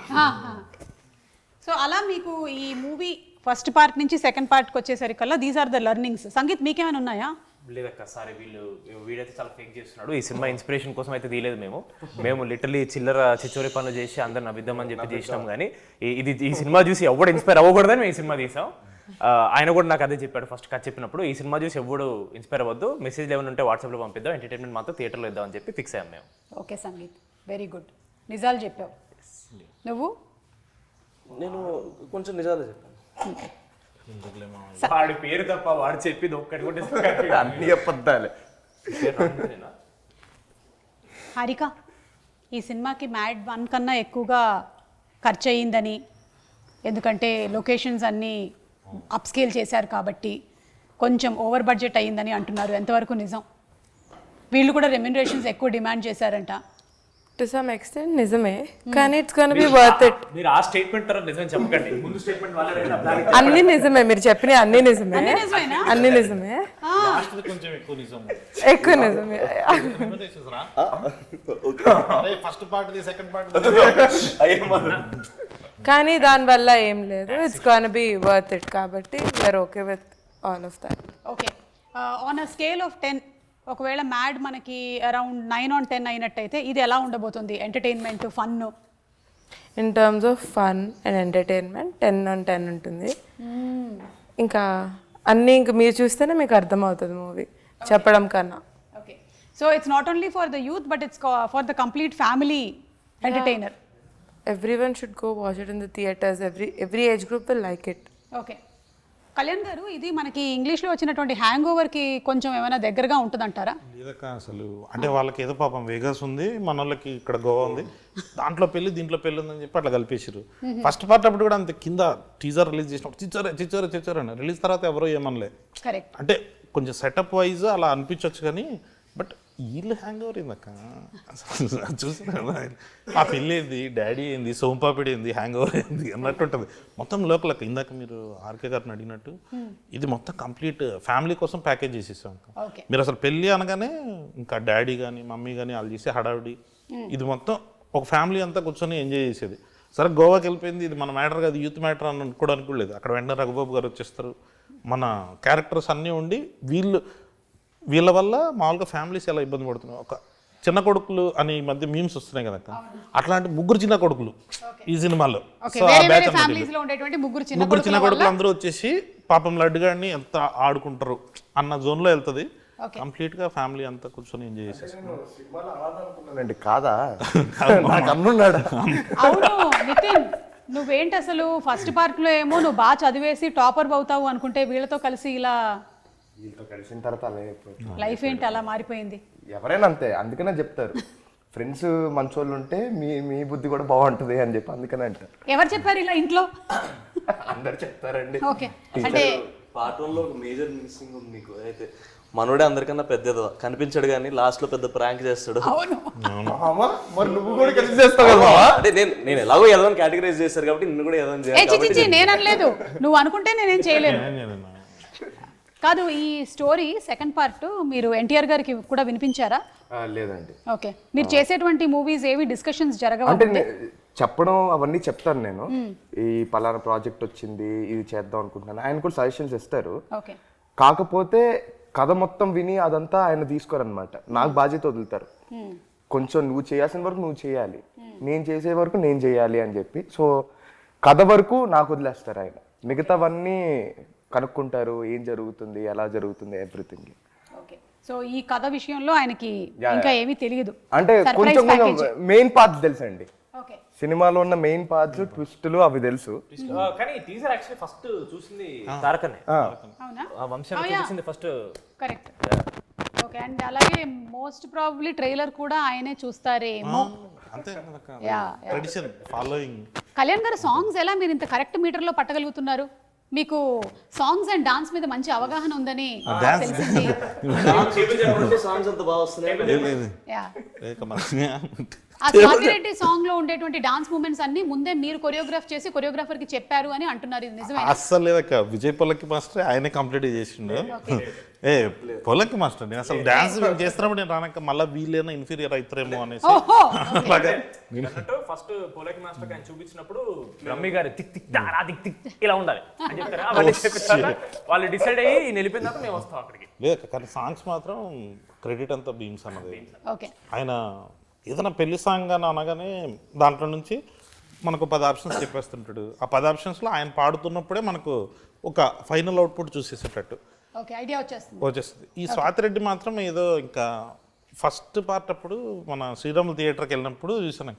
సో అలా మీకు ఈ మూవీ ఫస్ట్ పార్ట్ నుంచి సెకండ్ పార్ట్కి వచ్చేసరికల్లా these are the learnings. Sangeeth మీకేమైనా ఉన్నాయా? లేదక్క, సారీ వీడైతే చాలా ఫేక్ చేస్తున్నాడు. ఈ సినిమా ఇన్స్పిరేషన్ కోసం అయితే తీయలేదు మేము లిటరలీ చిల్లర చిచ్చోరి పనులు చేసి అందరిని అబిద్దామని చెప్పి చేసినాం. కానీ ఈ సినిమా చూసి ఎవడు ఇన్స్పైర్ అవ్వకూడదని మేము ఈ సినిమా తీసాం. ఆయన కూడా నాకు అదే చెప్పాడు ఫస్ట్ కథ చెప్పినప్పుడు, ఈ సినిమా చూసి ఎవడు ఇన్స్పైర్ అవ్వద్దు, మెసేజ్ ఏమైనా ఉంటే వాట్సాప్లో పంపిద్దాం, ఎంటర్టైన్మెంట్ మాత్రం థియేటర్లో ఇద్దాం అని చెప్పి ఫిక్స్ అయ్యాం మేము. Okay sangeet, very good. నిజాలు చెప్పావు. నువ్వు? నేను కొంచెం నిజాలు చెప్పాను. వాడి పేరు తప్ప వాడు చెప్పింది ఒక్కటి కూడా అన్ని అబద్ధాలే. హారిక, ఈ సినిమాకి మ్యాడ్ 1 కన్నా ఎక్కువగా ఖర్చు అయ్యిందని, ఎందుకంటే లొకేషన్స్ అన్నీ అప్స్కేల్ చేశారు కాబట్టి కొంచెం ఓవర్ బడ్జెట్ అయ్యిందని అంటున్నారు. ఎంతవరకు నిజం? వీళ్ళు కూడా రెమ్యునరేషన్స్ ఎక్కువ డిమాండ్ చేశారంట. టు సమ్ ఎక్స్టెంట్ నిజమే, కానీ it's gonna be worth it. మీరు ఆ స్టేట్మెంట్ తర్వాత నిజం చెప్పకండి, ముందు స్టేట్మెంట్ వాళ్ళే. అన్ని నిజమే, మీరు చెప్పిన అన్ని నిజమే, నిజమేనా? అన్ని నిజమే, కొంచెం ఎక్కువ నిజం. ఎక్కువ నిజమే. ఫస్ట్ పార్ట్ సెకండ్ పార్ట్ కానీ దానివల్ల ఏం లేదు, it's gonna be worth it. కాబట్టి we're okay with all of that. Okay, on a scale of 10, ఒకవేళ మ్యాడ్ మనకి అరౌండ్ 9 on 10 అయినట్టయితే ఇది ఎలా ఉండబోతుంది? Entertainment, fun? In terms of fun and entertainment 10 on 10 ఉంటుంది. ఇంకా అన్నీ ఇంక మీరు చూస్తేనే మీకు అర్థమవుతుంది మూవీ చెప్పడం కన్నా. Okay, so it's not only for the youth but it's for the complete family entertainer. Everyone should go watch it in the theaters. Every age group will like it. Okay, Kalyan గారు ఇది మనకి ఇంగ్లీష్లో వచ్చినటువంటి hang ఓవర్కి కొంచెం ఏమైనా దగ్గరగా ఉంటుందంటారా? లేదక్క అసలు అంటే వాళ్ళకి ఏదో పాపం వేగస్ ఉంది, మన వాళ్ళకి ఇక్కడ గోవా ఉంది, దాంట్లో పెళ్ళి దీంట్లో పెళ్ళి ఉందని చెప్పి అట్లా కలిపేసారు. ఫస్ట్ పార్ట్ అప్పుడు కూడా అంతే, కింద టీజర్ రిలీజ్ చేసినప్పుడు చిచ్చోరే అని, రిలీజ్ తర్వాత ఎవరో ఏమనలే. కరెక్ట్. అంటే కొంచెం సెటప్ వైజ్ అలా అనిపించవచ్చు కానీ బట్ వీళ్ళు హ్యాంగ్ ఓవర్ ఏందక్క చూసిన ఆ పెళ్ళి ఏంది, డాడీ ఏంది, సోంపాపిడి ఏంది, హ్యాంగ్ ఓవర్ ఏంది అన్నట్టు ఉంటుంది మొత్తం లోకలక్క. ఇందాక మీరు ఆర్కే గారిని అడిగినట్టు ఇది మొత్తం కంప్లీట్ ఫ్యామిలీ కోసం ప్యాకేజ్ చేసేసాం. ఓకే, మీరు అసలు పెళ్ళి అనగానే ఇంకా డాడీ కానీ మమ్మీ కానీ వాళ్ళు చేసే హడావిడి, ఇది మొత్తం ఒక ఫ్యామిలీ అంతా కూర్చొని ఎంజాయ్ చేసేది. సరే గోవాకి వెళ్ళిపోయింది, ఇది మన మ్యాటర్ కాదు, యూత్ మ్యాటర్ అని అనుకోవడానికి కూడా లేదు. అక్కడ వెంటనే రఘుబాబు గారు వచ్చేస్తారు, మన క్యారెక్టర్స్ అన్నీ ఉండి వీళ్ళ వల్ల మామూలుగా ఫ్యామిలీస్ ఎలా ఇబ్బంది పడుతున్నాయి. ఒక చిన్న కొడుకులు అని ఈ మధ్య మీమ్స్ వస్తున్నాయి కదా, అట్లాంటి ముగ్గురు చిన్న కొడుకులు ఈ సినిమాలో. ఓకే, సో ఆ వేరే బ్యాచ్ వేరే అన్నమాట ఫ్యామిలీస్ లో ఉండేటువంటి ముగ్గురు చిన్న చిన్న కొడుకులు అందరూ వచ్చేసి పాపం లడ్డుగాడిని ఎంత ఆడుకుంటారు అన్న జోన్లో వెళ్తుంది. కంప్లీట్ గా ఫ్యామిలీ అంతా కూర్చొని ఎంజాయ్ చేసేసి కాదా నాకు అన్నున్నాడు. అవును నితిన్, నువ్వేంటి అసలు ఫస్ట్ పార్ట్ లో ఏమో నువ్వు బాగా చదివేసి టాపర్ అవుతావు అనుకుంటే వీళ్ళతో కలిసి ఇలా వీళ్ళతో కలిసిన తర్వాత అలా అయిపోయింది. లైఫ్ ఏంటి అలా మారిపోయింది? ఎవరైనా అంతే, అందుకనే చెప్తారు ఫ్రెండ్స్ మంచోళ్ళు ఉంటే మీ బుద్ధి కూడా బాగుంటుంది అని చెప్పి అందుకనే అంటారు. ఎవరు చెప్పారు ఇలా ఇంట్లో? అందరు చెప్తారండి. ఓకే, అంటే పార్ట్ 1లో ఒక మేజర్ మిస్సింగ్ ఉంది మీకు. అయితే మనోడే అందరికన్నా పెద్దదో కనిపించాడు కానీ లాస్ట్ లో పెద్ద ప్రాంక్ చేస్తాడు. అవును, మరి నువ్వు కూడా కలిసి చేస్తావు కదా. అంటే నేను ఎలాగో ఏదో కేటగరైజ్ చేశారు కాబట్టి నిన్ను కూడా ఏదో చేయాలి. నేను అనలేదు, నువ్వు అనుకుంటే నేనేం చేయలేను. కాదు, ఈ స్టోరీ సెకండ్ పార్ట్ మీరు ఎన్టీఆర్ గారికి కూడా వినిపించారా? లేదండి. ఓకే, మీరు చేసేటువంటి మూవీస్ ఏవి డిస్కషన్స్ జరగవు? అంటే చెప్పడం అవన్నీ చెప్తాను నేను, ఈ పలానా ప్రాజెక్ట్ వచ్చింది ఇది చేద్దాం అనుకుంటున్నాను, ఆయన కూడా సజెషన్స్ ఇస్తారు. ఓకే, కాకపోతే కథ మొత్తం విని అదంతా ఆయన తీసుకోరనమాట, నాకు బాధ్యత వదులుతారు. కొంచెం నువ్వు చేయాల్సిన వరకు నువ్వు చేయాలి, నేను చేసే వరకు నేను చేయాలి అని చెప్పి. సో కథ వరకు నాకు వదిలేస్తారు ఆయన, మిగతావన్నీ కనుక్కుంటారు, ఏం జరుగుతుంది ఎలా జరుగుతుంది ఎవ్రీథింగ్. ఓకే, సో ఈ కథ విషయంలో ఆయనకి ఇంకా ఏమీ తెలియదు, అంటే కొంచెం కొంచెం మెయిన్ పార్ట్స్ తెలుసండి, ఓకే, సినిమాలో ఉన్న మెయిన్ పార్ట్స్ ట్విస్టులు అవి తెలుసు. కానీ టీజర్ యాక్చువల్లీ ఫస్ట్ చూసింది తారకనే, అవునా? ఆ వంశాన్ని చూసింది ఫస్ట్. కరెక్ట్. ఓకే, అండ్ అలాగే మోస్ట్ ప్రాబబ్లీ ట్రైలర్ కూడా ఆయనే చూస్తారేమో. అంతే Yeah. Tradition following. కళ్యాణ్ గారు సాంగ్స్ ఎలా మీరు ఇంత కరెక్ట్ మీటర్ లో పట్టగలుగుతున్నారు? మీకు సాంగ్స్ అండ్ డాన్స్ మీద మంచి అవగాహన ఉందని తెలిసింది. సాంగ్స్ అంత బాగా వస్తున్నాయి. Yeah. ఆ స్వాతిరెడ్డి సాంగ్ లో ఉండేటువంటి డాన్స్ మూమెంట్స్ అన్ని ముందే మీరు కొరియోగ్రాఫ్ చేసి కొరియోగ్రాఫర్ కి చెప్పారు అని అంటున్నారు, ఇది నిజమే? అస్సలు లేదక్క, విజయ్ పొల్లకి మాస్టర్ ఆయనే కంప్లీట్ చేసిండు. పొల్లకి మాస్టర్ నేను అసలు డాన్స్ చేస్తున్నప్పుడు నేను రానక్క మళ్ళీ వీళ్ళైనా ఇన్ఫీరియర్ అవుతారేమో అనేసి ఫస్ట్ పోలకి మాస్టర్ ఆయన చూపించినప్పుడు రమ్మి గారు టిక్ టిక్ తారా టిక్ టిక్ ఇలా ఉండాలి అని చెప్తారు. అవన్నీ చెప్పిస్తారు, వాళ్ళు డిసైడ్ అయ్యి ఈయన వెళ్ళిపోయిన తర్వాత మేము వస్తాం అక్కడికి. లేదు కానీ సాంగ్స్ మాత్రం క్రెడిట్ అంతా బీమ్స్ అన్నది. ఓకే, ఆయన ఏదైనా పెళ్లి సాంగ్ అని అనగానే దాంట్లో నుంచి మనకు 10 ఆప్షన్స్ చెప్పేస్తుంటాడు. ఆ 10 ఆప్షన్స్లో ఆయన పాడుతున్నప్పుడే మనకు ఒక ఫైనల్ అవుట్పుట్ చూసేసేటట్టు ఓకే, ఐడియా వచ్చేస్తుంది. ఈ స్వాతిరెడ్డి మాత్రం ఏదో ఇంకా ఫస్ట్ పార్ట్ అప్పుడు మన శ్రీరాములు థియేటర్కి వెళ్ళినప్పుడు చూసాను,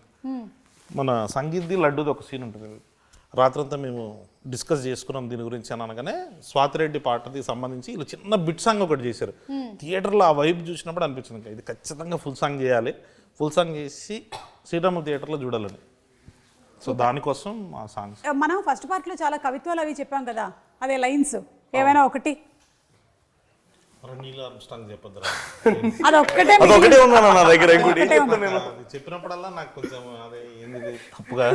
మన సంగీత్ది లడ్డూది ఒక సీన్ ఉంటుంది. రాత్రంతా మేము డిస్కస్ చేసుకున్నాం దీని గురించి అని అనగానే స్వాతిరెడ్డి పాటకి సంబంధించి ఇలా చిన్న బిట్ సాంగ్ ఒకటి చేశారు. థియేటర్లో ఆ వైబ్ చూసినప్పుడు అనిపించింది ఇంకా ఇది ఖచ్చితంగా ఫుల్ సాంగ్ చేయాలి, ఫుల్ సాంగ్ చేసి శ్రీరాములు థియేటర్లో చూడాలని. సో దానికోసం ఆ సాంగ్స్. మనం ఫస్ట్ పార్ట్ లో చాలా కవిత్వాలు అవి చెప్పాం కదా, అదే లైన్స్ ఏమైనా ఒకటి అదొకటే ఉన్నాను నా దగ్గర. చెప్పినప్పుడల్లా నాకు కొంచెం అదే ఏంది తప్పుగా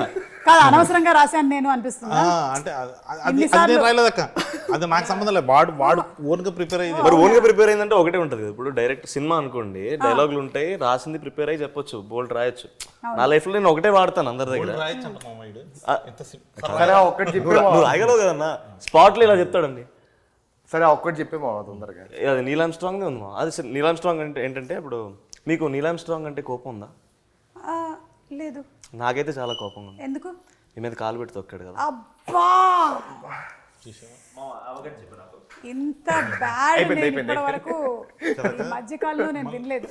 కాదు అనవసరంగా రాశాను నేను అనిపిస్తుంది. అంటే అది రాయలేదక్క, అది నాకు సంబంధం లేదు, వాడు ఓన్ గా ప్రిపేర్ అయ్యింది. మరి ఓన్ గా ప్రిపేర్ అయిందంటే ఒకటే ఉంటుంది. ఇప్పుడు డైరెక్ట్ సినిమా అనుకోండి, డైలాగులు ఉంటాయి, రాసింది ప్రిపేర్ అయ్యి చెప్పొచ్చు, బోల్డ్ రాయొచ్చు. నా లైఫ్ లో నేను ఒకటే వాడతాను అందరి దగ్గర. నువ్వు రాయగలవు కదన్నా, స్పాట్ లో ఇలా చెప్తాడండి. సరే ఒక్కటి చెప్పే మా తొందరగా. అది నీలాం స్ట్రాంగ్ ఉంది మా. అది నీలాం స్ట్రాంగ్ అంటే ఏంటంటే, ఇప్పుడు మీకు నీలాం స్ట్రాంగ్ అంటే కోపం ఉందా? లేదు. నాకైతే చాలా కోపం ఉంది. ఎందుకు? నీ మీద కాలు పెట్టి తొక్కాడు కదా. అబ్బా ఇంత బ్యాడ్ ఇప్పటి వరకు ఈ మధ్యకాలంలో నేను వినలేదు.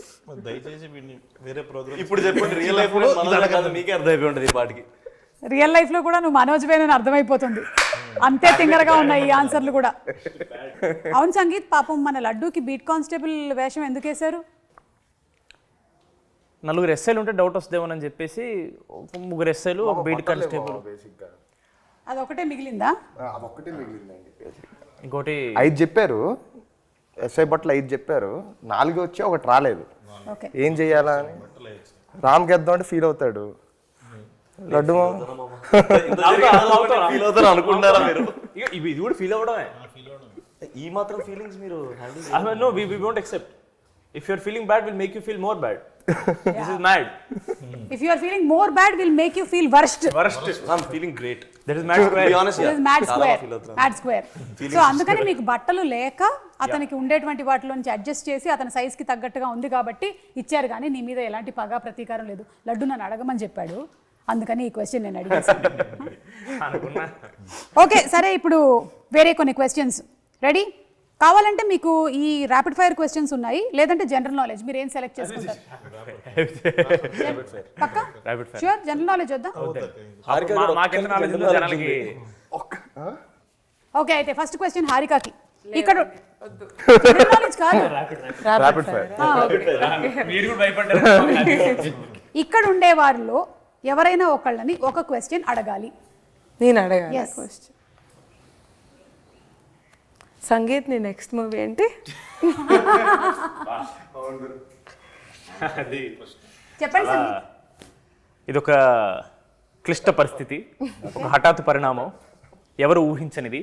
దయచేసి వీడిని వేరే ప్రోగ్రామ్ ఇప్పుడు చెప్పండి రియల్ లైఫ్ లో మనోజ్ కాదు మీకే అర్థమైపోయి ఉంటుంది ఈ పాటికి. రియల్ లైఫ్ లో కూడా నువ్వు మనోజ్ వేనని అర్థమైపోతుంది. అంతే తింగరగా ఉన్నాయి ఈ ఆన్సర్లు కూడా. అవును సంగీత్, పాపం మన లడ్డూకి బీట్ కానిస్టేబుల్ వేషం ఎందుకు వేశారు? 4 ఎస్ఐలు ఉంటే డౌట్ వస్తుందేమోనని చెప్పేసి 3 ఎస్ఐలు ఒక బీట్ కానిస్టేబుల్. అది ఒకటే మిగిలిందా? అదొక్కటే మిగిలిందండి. ఇంకోటి 5 చెప్పారు, ఎస్ఐ బట్టలు 5 చెప్పారు, 4 వచ్చి ఒకటి రాలేదు. ఓకే, ఏం చెయ్యాలా అని రామ్ గెద్దాం అంటే ఫీల్ అవుతాడు. లడ్డు ఫీల్ అవుతారు అనుకుంటారా మీరు? ఇది కూడా ఫీల్ అవ్వడమే. ఈ మాత్రం ఫీలింగ్స్ మీరు handle No, we won't accept. If you're feeling bad, we'll make you feel more bad. This is mad. if you are feeling more bad will make you feel worst. Worst. I'm feeling great. That is mad square. Be honest, This yeah. is mad చాలా square. feel అవుతున్నాను. Mad square. So అందుకని మీకు బట్టలు లేక అతనికి ఉండేటువంటి వాటిలోంచి adjust చేసి అతని size కి తగ్గట్టుగా ఉంది కాబట్టి ఇచ్చారు, కానీ నీ మీద ఎలాంటి పగా ప్రతీకారం లేదు. లడ్డు నన్ను అడగమని చెప్పాడు, అందుకని ఈ క్వశ్చన్ నేను అడిగేసాను. అనుకున్నా. ఓకే సరే, ఇప్పుడు వేరే కొన్ని క్వశ్చన్స్ రెడీ కావాలంటే మీకు ఈ ర్యాపిడ్ ఫైర్ క్వశ్చన్స్ ఉన్నాయి, లేదంటే జనరల్ నాలెడ్జ్, మీరు ఏం సెలెక్ట్ చేసుకుంటారు? పక్కా షూర్, జనరల్ నాలెడ్జ్ వద్దా? మాకెంత నాలెడ్జ్ ఉందో జనాలకి. ఓకే, అయితే ఫస్ట్ క్వశ్చన్ హారికాకి. ఇక్కడ జనరల్ నాలెడ్జ్ కాదు, ర్యాపిడ్ ఫైర్. మీరు కూడా భయపడ్డారు. ఇక్కడ ఉండే వారిలో ఎవరైనా ఒకళ్ళని ఒక క్వశ్చన్ అడగాలి. నేను అడగాలి Yes. క్వశ్చన్. సంగీత్, నీ నెక్స్ట్ మూవీ ఏంటి? చెప్పండి సంగీత్. ఇదొక క్లిష్ట పరిస్థితి, ఒక హఠాత్ పరిణామం, ఎవరు ఊహించనిది.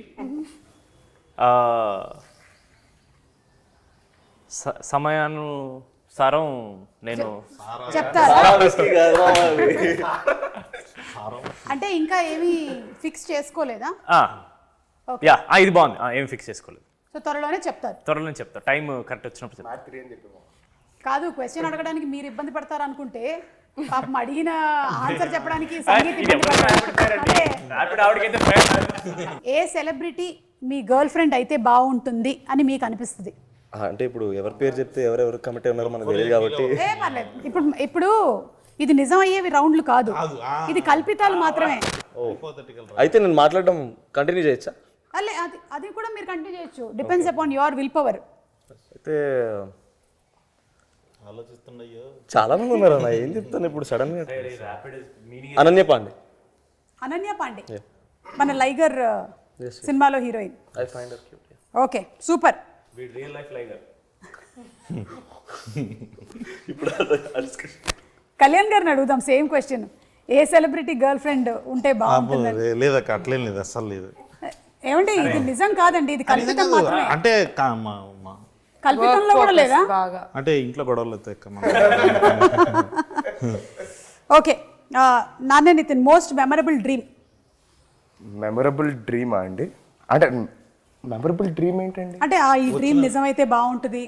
సమయానుసారం నేను చెప్తారా? అంటే ఇంకా ఏమీ ఫిక్స్ చేసుకోలేదా? యా ఇది బాగుంది, ఏం ఫిక్స్ చేసుకోలేదు, సో త్వరలోనే చెప్తారు. త్వరలో చెప్తా, టైం కరెక్ట్ వచ్చినప్పుడు చెప్తా. కాదు, క్వశ్చన్ అడగడానికి మీరు ఇబ్బంది పడతారు అనుకుంటే పాపం అడిగిన ఆన్సర్ చెప్పడానికి సంగీత్ ఇబ్బంది పడతారు. అదే, ఏ సెలబ్రిటీ మీ గర్ల్ ఫ్రెండ్ అయితే బాగుంటుంది అని మీకు అనిపిస్తుంది? అంటే ఇప్పుడు ఎవరి పేరు చెప్తే ఎవరెవరు కమిట్ ఉన్నారో మనకు తెలియదు కాబట్టి ఏ పర్లేదు, ఇప్పుడు ఇది నిజం అయ్యేవి రౌండ్లు కాదు, ఇది కల్పితాలు మాత్రమే. అయితే నేను మాట్లాడడం కంటిన్యూ చేయొచ్చా? అల్లే, అది కూడా మీరు కంటిన్యూ చేయొచ్చు, depends upon your will power. అయితే ఆలోచిస్తున్నాయో చాలా మంది ఉన్నారు అన్న, ఏం చెప్తాను ఇప్పుడు సడన్ గా. అనన్య పాండే. అనన్య పాండే మన లైగర్ సినిమాలో heroine. I find her cute. Okay super. Real life Liger. ఇప్పుడు కళ్యాణ్ గారిని అడుగుదాం సేమ్ క్వశ్చన్, ఏ సెలబ్రిటీ గర్ల్ ఫ్రెండ్ ఉంటే బాగుంటుంది? లేదక్క, అట్లేం లేదు, అస్సలు లేదు. ఏమంటే ఇది నిజం కాదండి, ఇది కల్పితం మాత్రమే. అంటే కల్పితంలో కూడా లేదా? బాగా అంటే ఇంట్లో గొడవలు అవుతాయి అక్క. ఓకే, నాన్నే Nithin, most memorable dream. Memorable డ్రీమా అండి? అంటే మెమరబుల్ డ్రీమ్ ఏంటండి? అంటే ఈ డ్రీమ్ నిజమైతే బాగుంటుంది,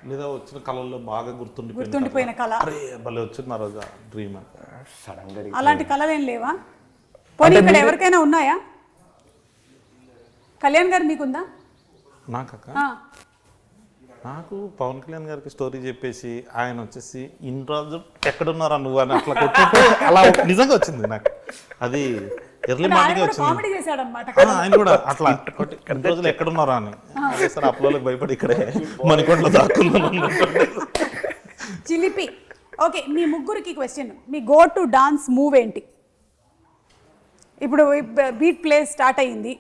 లేదా వచ్చిన కళల్లో బాగా గుర్తుండిపోయిన కళ. భలే వచ్చింది ఆ రోజు డ్రీమ్. సడన్ గా అలాంటి కళలు ఏం లేవా? పోనీ ఇక్కడ ఎవరికైనా ఉన్నాయా? కళ్యాణ్ గారు మీకుందా? నాకక్క, నాకు పవన్ కళ్యాణ్ గారికి స్టోరీ చెప్పేసి ఆయన వచ్చేసి ఇన్ని రోజులు ఎక్కడున్నారా నువ్వు అని అట్లా కొట్టుంటే అలా నిజంగా వచ్చింది నాకు. అది ఎర్లీ మార్నింగ్ వచ్చింది. కామెడీ చేశాడు అనమాట. ఆయన కూడా అట్లా కొట్టి ఇన్ని రోజులు ఎక్కడున్నారా అని. అదే సార్ అప్పులోకి భయపడి ఇక్కడే మణికొండలో దాక్కున్నాను. చిలిపి. ఓకే, మీ ముగ్గురికి question, me go to dance move ఏంటి? ఇప్పుడు బీట్ ప్లే స్టార్ట్ అయ్యింది,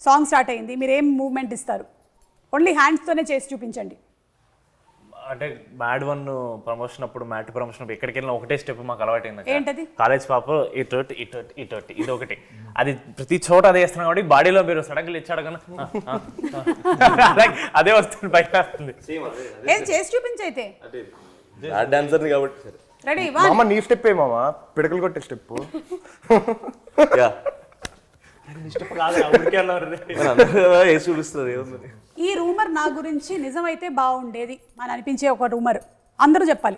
సాంగ్ స్టార్ట్ అయ్యింది, మీరు ఏం మూవ్మెంట్ ఇస్తారు? ఓన్లీ హ్యాండ్స్తోనే చేసి చూపించండి. అంటే మ్యాడ్ 1 ప్రమోషన్ అప్పుడు, మ్యాట్ ప్రమోషన్ అప్పుడు ఎక్కడికి వెళ్ళినా ఒకటే స్టెప్ మాకు అలవాటైంది. ఏంటది? కాలేజ్ పాప ఇటోటి ఇటోటి ఇటోటి, ఇది ఒకటి. అది ప్రతి చోట అదే వేస్తున్నాం కాబట్టి బాడీలో మీరు సడన్గా ఇచ్చాడు కన్నా అదే వస్తుంది, బయట వస్తుంది. ఏం చేసి చూపించైతే డాన్సర్ కాబట్టి రెడీ. మామ నీ స్టెప్ ఏ మామ, పిడకలు కొట్టే స్టెప్. యా వేసి చూపిస్తుంది ఏముంది. ఈ రూమర్ నా గురించి నిజమైతే బాగుండేది అని అనిపించే ఒక రూమర్ అందరూ చెప్పాలి.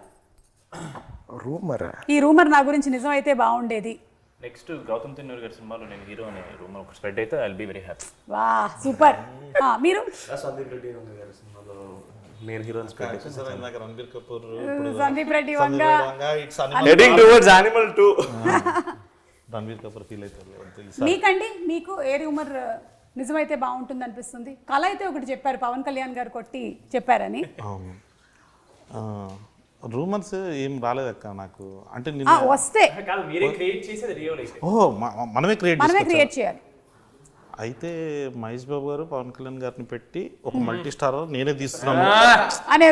రూమర్? ఈ రూమర్ నా గురించి నిజమైతే బాగుండేది. నెక్స్ట్ గౌతమ్ తిన్నూరు గారి సినిమాలో నేను హీరో అనే రూమ్ ఒక స్ప్రెడ్ అయితే I will be very happy. Wow super. మీరు సందీప్ రెడ్డి గారి సినిమాలో నేను హీరోయిన్ ఇందాక Ranbir Kapoor Sandeep Reddy Vanga heading towards Animal 2. Ranbir Kapoor feel అవుతారు. మీకండి మీకు ఏ రూమర్ నిజమైతే బాగుంటుంది అనిపిస్తుంది? కళ అయితే ఒకటి చెప్పారు, పవన్ కళ్యాణ్ గారు కొట్టి చెప్పారని. అవును, రూమర్స్ ఏం రాలేదక్క నాకు. అంటే వస్తే కాదు, మీరే క్రియేట్ చేసేది రియల్ అయితే. ఓహో మనమే క్రియేట్ చేయాలి. అయితే మహేష్ బాబు గారు పవన్ కళ్యాణ్ గారిని పెట్టి ఒక మల్టీ స్టార్ నేనే తీస్తున్నాను అనే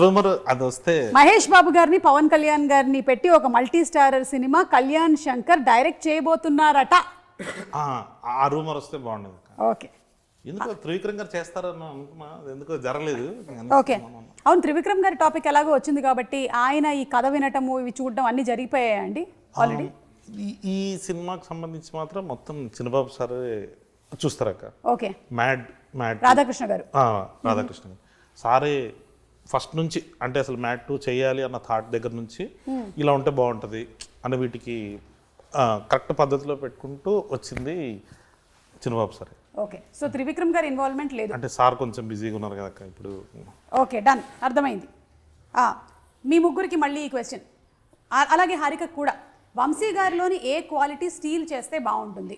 రూమర్ అది వస్తే, మహేష్ బాబు గారిని పవన్ కళ్యాణ్ గారిని పెట్టి ఒక మల్టీ స్టారర్ సినిమా కళ్యాణ్ శంకర్ డైరెక్ట్ చేయబోతున్నారట. ఆ రూమర్ వస్తే బాగుండేది. ఓకే, ఎందుకో త్రివిక్రమ్ గారు చేస్తారని అనుకున్నా, ఎందుకో జరగలేదు. ఓకే, అవును, త్రివిక్రమ్ గారి టాపిక్ ఎలాగో వచ్చింది కాబట్టి ఆయన ఈ కథ వినటము ఇవి చూడడం అన్ని జరిగిపోయాయండి ఆల్రెడీ. ఈ సినిమాకి సంబంధించి మాత్రం మొత్తం చిన్నబాబు సార్ చూస్తారక్క. ఓకే, మ్యాడ్ రాధాకృష్ణ గారు రాధాకృష్ణ గారు సారే ఫస్ట్ నుంచి, అంటే అసలు మ్యాడ్ 2 చేయాలి అన్న థాట్ దగ్గర నుంచి ఇలా ఉంటే బాగుంటుంది అన్న వీటికి కరెక్ట్ పద్ధతిలో పెట్టుకుంటూ వచ్చింది చిన్నబాబు సార్. ఓకే, సో త్రివిక్రమ్ గారి ఇన్వాల్వ్మెంట్ లేదు అంటే సార్ కొంచెం బిజీగా ఉన్నారు కదా ఇప్పుడు. ఓకే, డన్, అర్థమైంది. మీ ముగ్గురికి మళ్ళీ ఈ క్వశ్చన్, అలాగే హారిక కూడా. వంశీ గారిలోని ఏ క్వాలిటీ స్టీల్ చేస్తే బాగుంటుంది?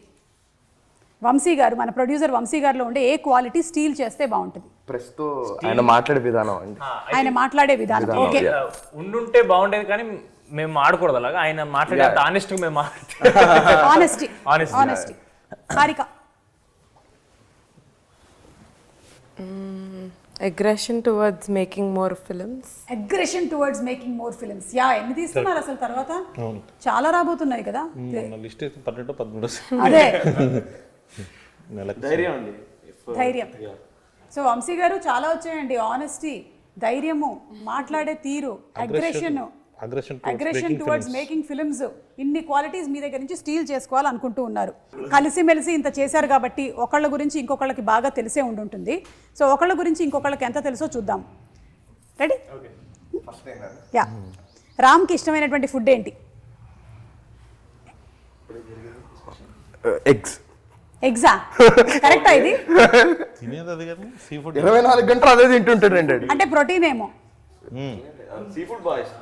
వంశీ గారు, మన ప్రొడ్యూసర్ వంశీ గారిలో ఉండే ఏ క్వాలిటీ స్టీల్ చేస్తే బాగుంటుంది? ప్రెస్తో ఆయన మాట్లాడే విధానం అండి. ఆయన మాట్లాడే విధానం. ఓకే, ఉండుంటే బాగుండేది కానీ మేము ఆడకూడదు అలాగా. ఆయన మాట్లాడే ఆనెస్ట్ మేము honesty. Harika aggression towards making more films. Yeah, ఎన్ని తీస్తున్నారు అసలు తర్వాత? చాలా రాబోతున్నాయి కదా. లిస్ట్ 12-13 అదే ధైర్యం అండి, ధైర్యం. సో వంశీ గారు చాలా వచ్చాయండి. ఆనెస్టీ, ధైర్యము, మాట్లాడే తీరు, అగ్రెషన్ టువర్డ్స్ మేకింగ్ ఫిల్మ్స్, ఇన్ని క్వాలిటీస్ మీ దగ్గర నుంచి స్టీల్ చేసుకోవాలనుకుంటూ ఉన్నారు. కలిసిమెలిసి ఇంత చేశారు కాబట్టి ఒకళ్ళ గురించి ఇంకొకళ్ళకి బాగా తెలిసే ఉండుంటుంది. సో ఒకళ్ళ గురించి ఇంకొకళ్ళకి ఎంత తెలుసో చూద్దాం. రెడీ? యా. రామ్కి ఇష్టమైనటువంటి ఫుడ్ ఏంటి? ఎగ్జా కరెక్టా? ఇది తినేది అది కానీ సీ ఫుడ్ 24 గంటలు అదే తింటుంటాడండి. అంటే ప్రోటీన్ ఏమో. Sea food boys.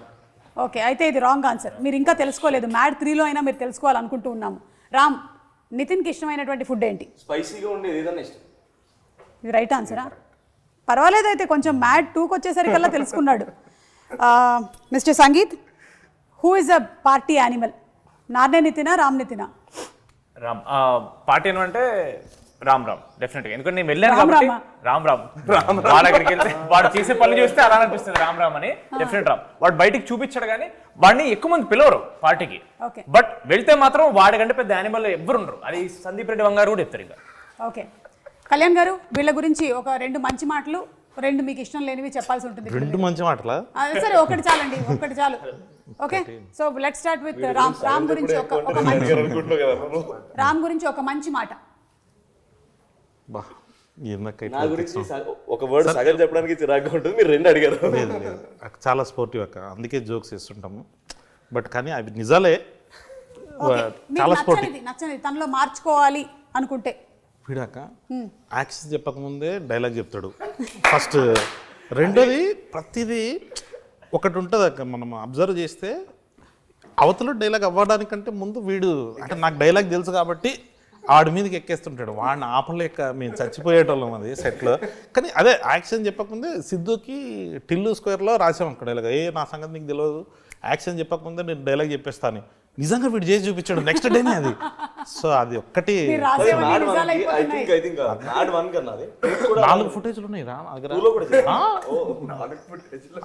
ఓకే, అయితే ఇది రాంగ్ ఆన్సర్. మీరు ఇంకా తెలుసుకోలేదు. మ్యాడ్ 3లో అయినా మీరు తెలుసుకోవాలనుకుంటూ ఉన్నాము. రామ్, నితిన్కి ఇష్టమైనటువంటి ఫుడ్ ఏంటి? స్పైసీగా ఉండేది ఏదైనా ఇష్టం. ఇది రైట్ ఆన్సరా? పర్వాలేదు, అయితే కొంచెం మ్యాడ్ 2కి వచ్చేసరికల్లా తెలుసుకున్నాడు. Mister Sangeeth, who is a party animal? Narne నితినా, రామ్ నితినా? రామ్ పార్టీ ఏమంటే రామ్ డెఫినెట్గా. ఎందుకంటే నేను వెళ్ళాను కాబట్టి రామ్ వాళ్ళ దగ్గరికి వెళ్తే వాడు చేసే పనులు చూస్తే అలా అనిపిస్తుంది రామ్ అని. డెఫినెట్ రామ్. వాడు బయటికి చూపించాడు కానీ వాడిని ఎక్కువ మంది పిలవరు పార్టీకి. బట్ వెళ్తే మాత్రం వాడికంటే పెద్ద యానిమల్ ఎవ్వరు ఉండరు. అది సందీప్ రెడ్డి వంగారు కూడా చెప్తారు. ఇంకా ఓకే, కళ్యాణ్ గారు, వీళ్ళ గురించి ఒక 2 మంచి మాటలు, 2 మీకు ఇష్టం లేనివి చెప్పాల్సి ఉంటుంది. 2 మంచి మాటలా? సరే, ఒకటి చాలండి, ఒకటి చాలు. Okay, so let's start with Ram గురించి ఒక మంచి మాట. నా గురించి ఒక వర్డ్ సగం చెప్పడానికి చిరాగ్గా ఉంటుంది. మీరు 2 అడిగారు. చాలా స్పోర్టివ్ అక్క, అందుకే జోక్స్ చేస్తుంటాము. బట్ కానీ అవి నిజాలే. చాలా స్పోర్టివ్. నచ్చనిది తనలో మార్చుకోవాలి అనుకుంటే వీడాక యాక్షన్ చెప్పకముందే డైలాగ్ చెప్తాడు ఫస్ట్. రెండోది ప్రతిదీ ఒకటి ఉంటుంది అక్క, మనం అబ్జర్వ్ చేస్తే అవతల డైలాగ్ అవ్వడానికంటే ముందు వీడు, అంటే నాకు డైలాగ్ తెలుసు కాబట్టి ఆడి మీదకి ఎక్కేస్తుంటాడు. వాడిని ఆపలేక మేము చచ్చిపోయేటోళ్ళం అది సెట్లో. కానీ అదే యాక్షన్ చెప్పకముందే సిద్ధుకి టిల్లు స్క్వేర్లో రాసాం అక్కడ డైలాగ్. నా సంగతి నీకు తెలియదు, యాక్షన్ చెప్పకముందే నేను డైలాగ్ చెప్పేస్తాను. నిజంగా వీడు చేసి చూపించాడు నెక్స్ట్ డేనే అది. సో అది ఒక్కటి 4 ఫుటేజ్లు ఉన్నాయి రా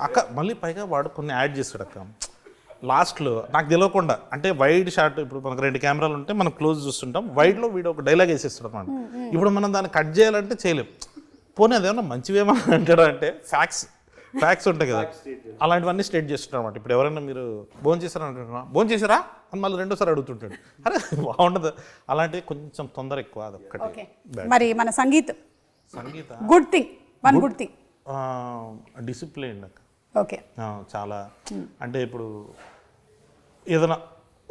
అక్క. మళ్ళీ పైగా వాడు కొన్ని యాడ్ చేస్తాడు అక్క లాస్ట్లో, నాకు తెలియకుండా. అంటే వైడ్ షాట్, ఇప్పుడు మనకు 2 కెమెరాలు ఉంటే మనం క్లోజ్ చూస్తుంటాం, వైడ్లో వీడు ఒక డైలాగ్ వేసేస్తాడు అనమాట. ఇప్పుడు మనం దాన్ని కట్ చేయాలంటే చేయలేం. పోనీ అదేమన్నా మంచివేమో అంటాడు అంటే ఫ్యాక్ట్స్ ఉంటాయి కదా, అలాంటివన్నీ స్టేట్ చేస్తుంటారు అనమాట. ఇప్పుడు ఎవరైనా మీరు భోజనం చేశారా అంటున్నా, భోజనం చేశారా అని మళ్ళీ 2సారి అడుగుతుంటాడు. అరే బాగుండదు, అలాంటివి కొంచెం తొందర ఎక్కువ. అదొక్కటి. మరి మన సంగీత గుడ్ థింగ్ డిసిప్లిన్ అక్క. ఓకే, చాలా. అంటే ఇప్పుడు ఏదైనా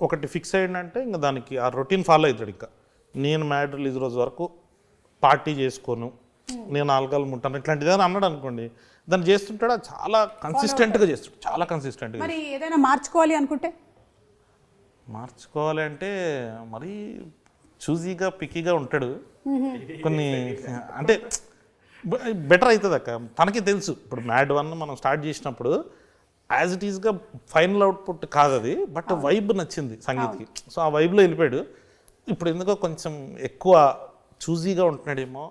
ఒకటి ఫిక్స్ అయ్యిందంటే ఇంకా దానికి ఆ రొటీన్ ఫాలో అవుతాడు. ఇంకా నేను మ్యాడ్ రిలీజ్ రోజు వరకు పార్టీ చేసుకోను, నేను ఆల్కహాల్ ముట్టాను, ఇట్లాంటిది ఏదైనా అన్నాడు అనుకోండి, దాన్ని చేస్తుంటాడు. అది చాలా కన్సిస్టెంట్గా చేస్తాడు, చాలా కన్సిస్టెంట్గా. మరి ఏదైనా మార్చుకోవాలి అనుకుంటే మార్చుకోవాలి అంటే మరీ చూజీగా పిక్కీగా ఉంటాడు. కొన్ని అంటే బెటర్ అవుతుంది అక్క, తనకి తెలుసు. ఇప్పుడు మ్యాడ్ 1 మనం స్టార్ట్ చేసినప్పుడు యాజ్ ఇట్ ఈస్గా ఫైనల్ అవుట్పుట్ కాదు అది, బట్ వైబ్ నచ్చింది సంగీత్కి. సో ఆ వైబ్లో వెళ్ళిపోయాడు. ఇప్పుడు ఎందుకో కొంచెం ఎక్కువ చూజీగా ఉంటున్నాడేమో,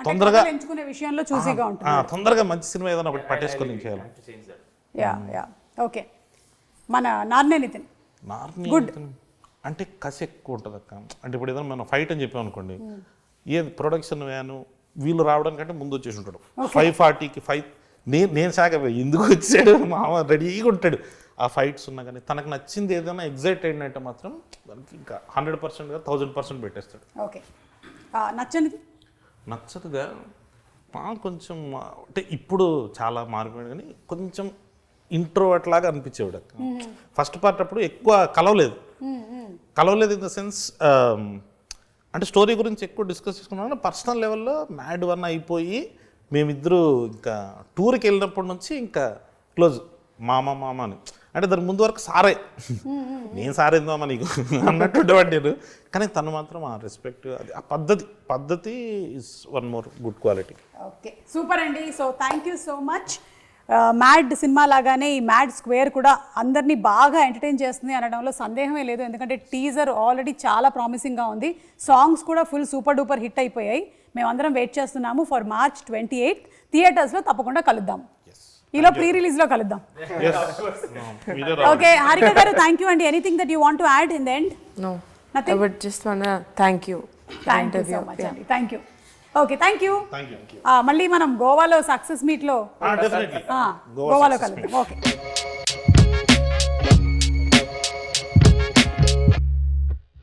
తొందరగా ఎంచుకునే విషయంలో చూసిగా ఉంటుంది. తొందరగా మంచి సినిమా ఏదైనా ఒకటి పట్టేసుకొని చేయాలి. Yeah okay. మన నార్నే నితిన్ గుడ్ అంటే కసి ఎక్కువ ఉంటుంది అక్క. అంటే ఇప్పుడు ఏదైనా మనం ఫైట్ అని చెప్పాం అనుకోండి, ఏది ప్రొడక్షన్ వ్యాను వీళ్ళు రావడానికంటే ముందు వచ్చేసి ఉంటాడు. 5:40కి నేను శాఖ ఎందుకు వచ్చాడు మామ రెడీగా ఉంటాడు. ఆ ఫైట్స్ ఉన్నా కానీ తనకు నచ్చింది ఏదైనా ఎగ్జైట్ అయిందంటే మాత్రం దానికి ఇంకా 100%గా 1000% పెట్టేస్తాడు. ఓకే. నచ్చనిది నచ్చదుగా కొంచెం అంటే ఇప్పుడు చాలా మారిపోయాడు, కానీ కొంచెం ఇంట్రోవర్ట్ లాగా అనిపించేవాడు అక్క. ఫస్ట్ పార్ట్ అప్పుడు ఎక్కువ కలవలేదు ఇన్ ద సెన్స్ అంటే స్టోరీ గురించి ఎక్కువ డిస్కస్ చేసుకున్నాను. పర్సనల్ లెవెల్లో మ్యాడ్ 1 అయిపోయి మేమిద్దరూ ఇంకా టూర్కి వెళ్ళినప్పటి నుంచి ఇంకా క్లోజ్ మామ అని. అంటే దాని ముందు వరకు సారే నేను సారేందామా నీకు అన్నట్టు ఉండేవాడు నేను. కానీ తను మాత్రం ఆ రెస్పెక్ట్, అది ఆ పద్ధతి is one more good quality. Okay, super అండి. So thank you so much. Mad సినిమా లాగానే ఈ మ్యాడ్ స్క్వేర్ కూడా అందరినీ బాగా ఎంటర్టైన్ చేస్తుంది అనడంలో సందేహమే లేదు. ఎందుకంటే టీజర్ ఆల్రెడీ చాలా ప్రామిసింగ్గా ఉంది, సాంగ్స్ కూడా ఫుల్ సూపర్ డూపర్ హిట్ అయిపోయాయి. మేమందరం వెయిట్ చేస్తున్నాము ఫర్ March 28 థియేటర్స్లో తప్పకుండా కలుద్దాం. ఈలో ప్రీ రిలీజ్లో కలుద్దాం. ఓకే హారిక గారు, థ్యాంక్ యూ అండి. Anything that you want to add in the end? No, I would just wanna thank you. Thank you so much అండి. Thank you. Okay, thank you. మళ్ళీ మనం గోవాలో సక్సెస్ మీట్లో డెఫినెట్లీ గోవాలో కలుద్దాం. ఓకే.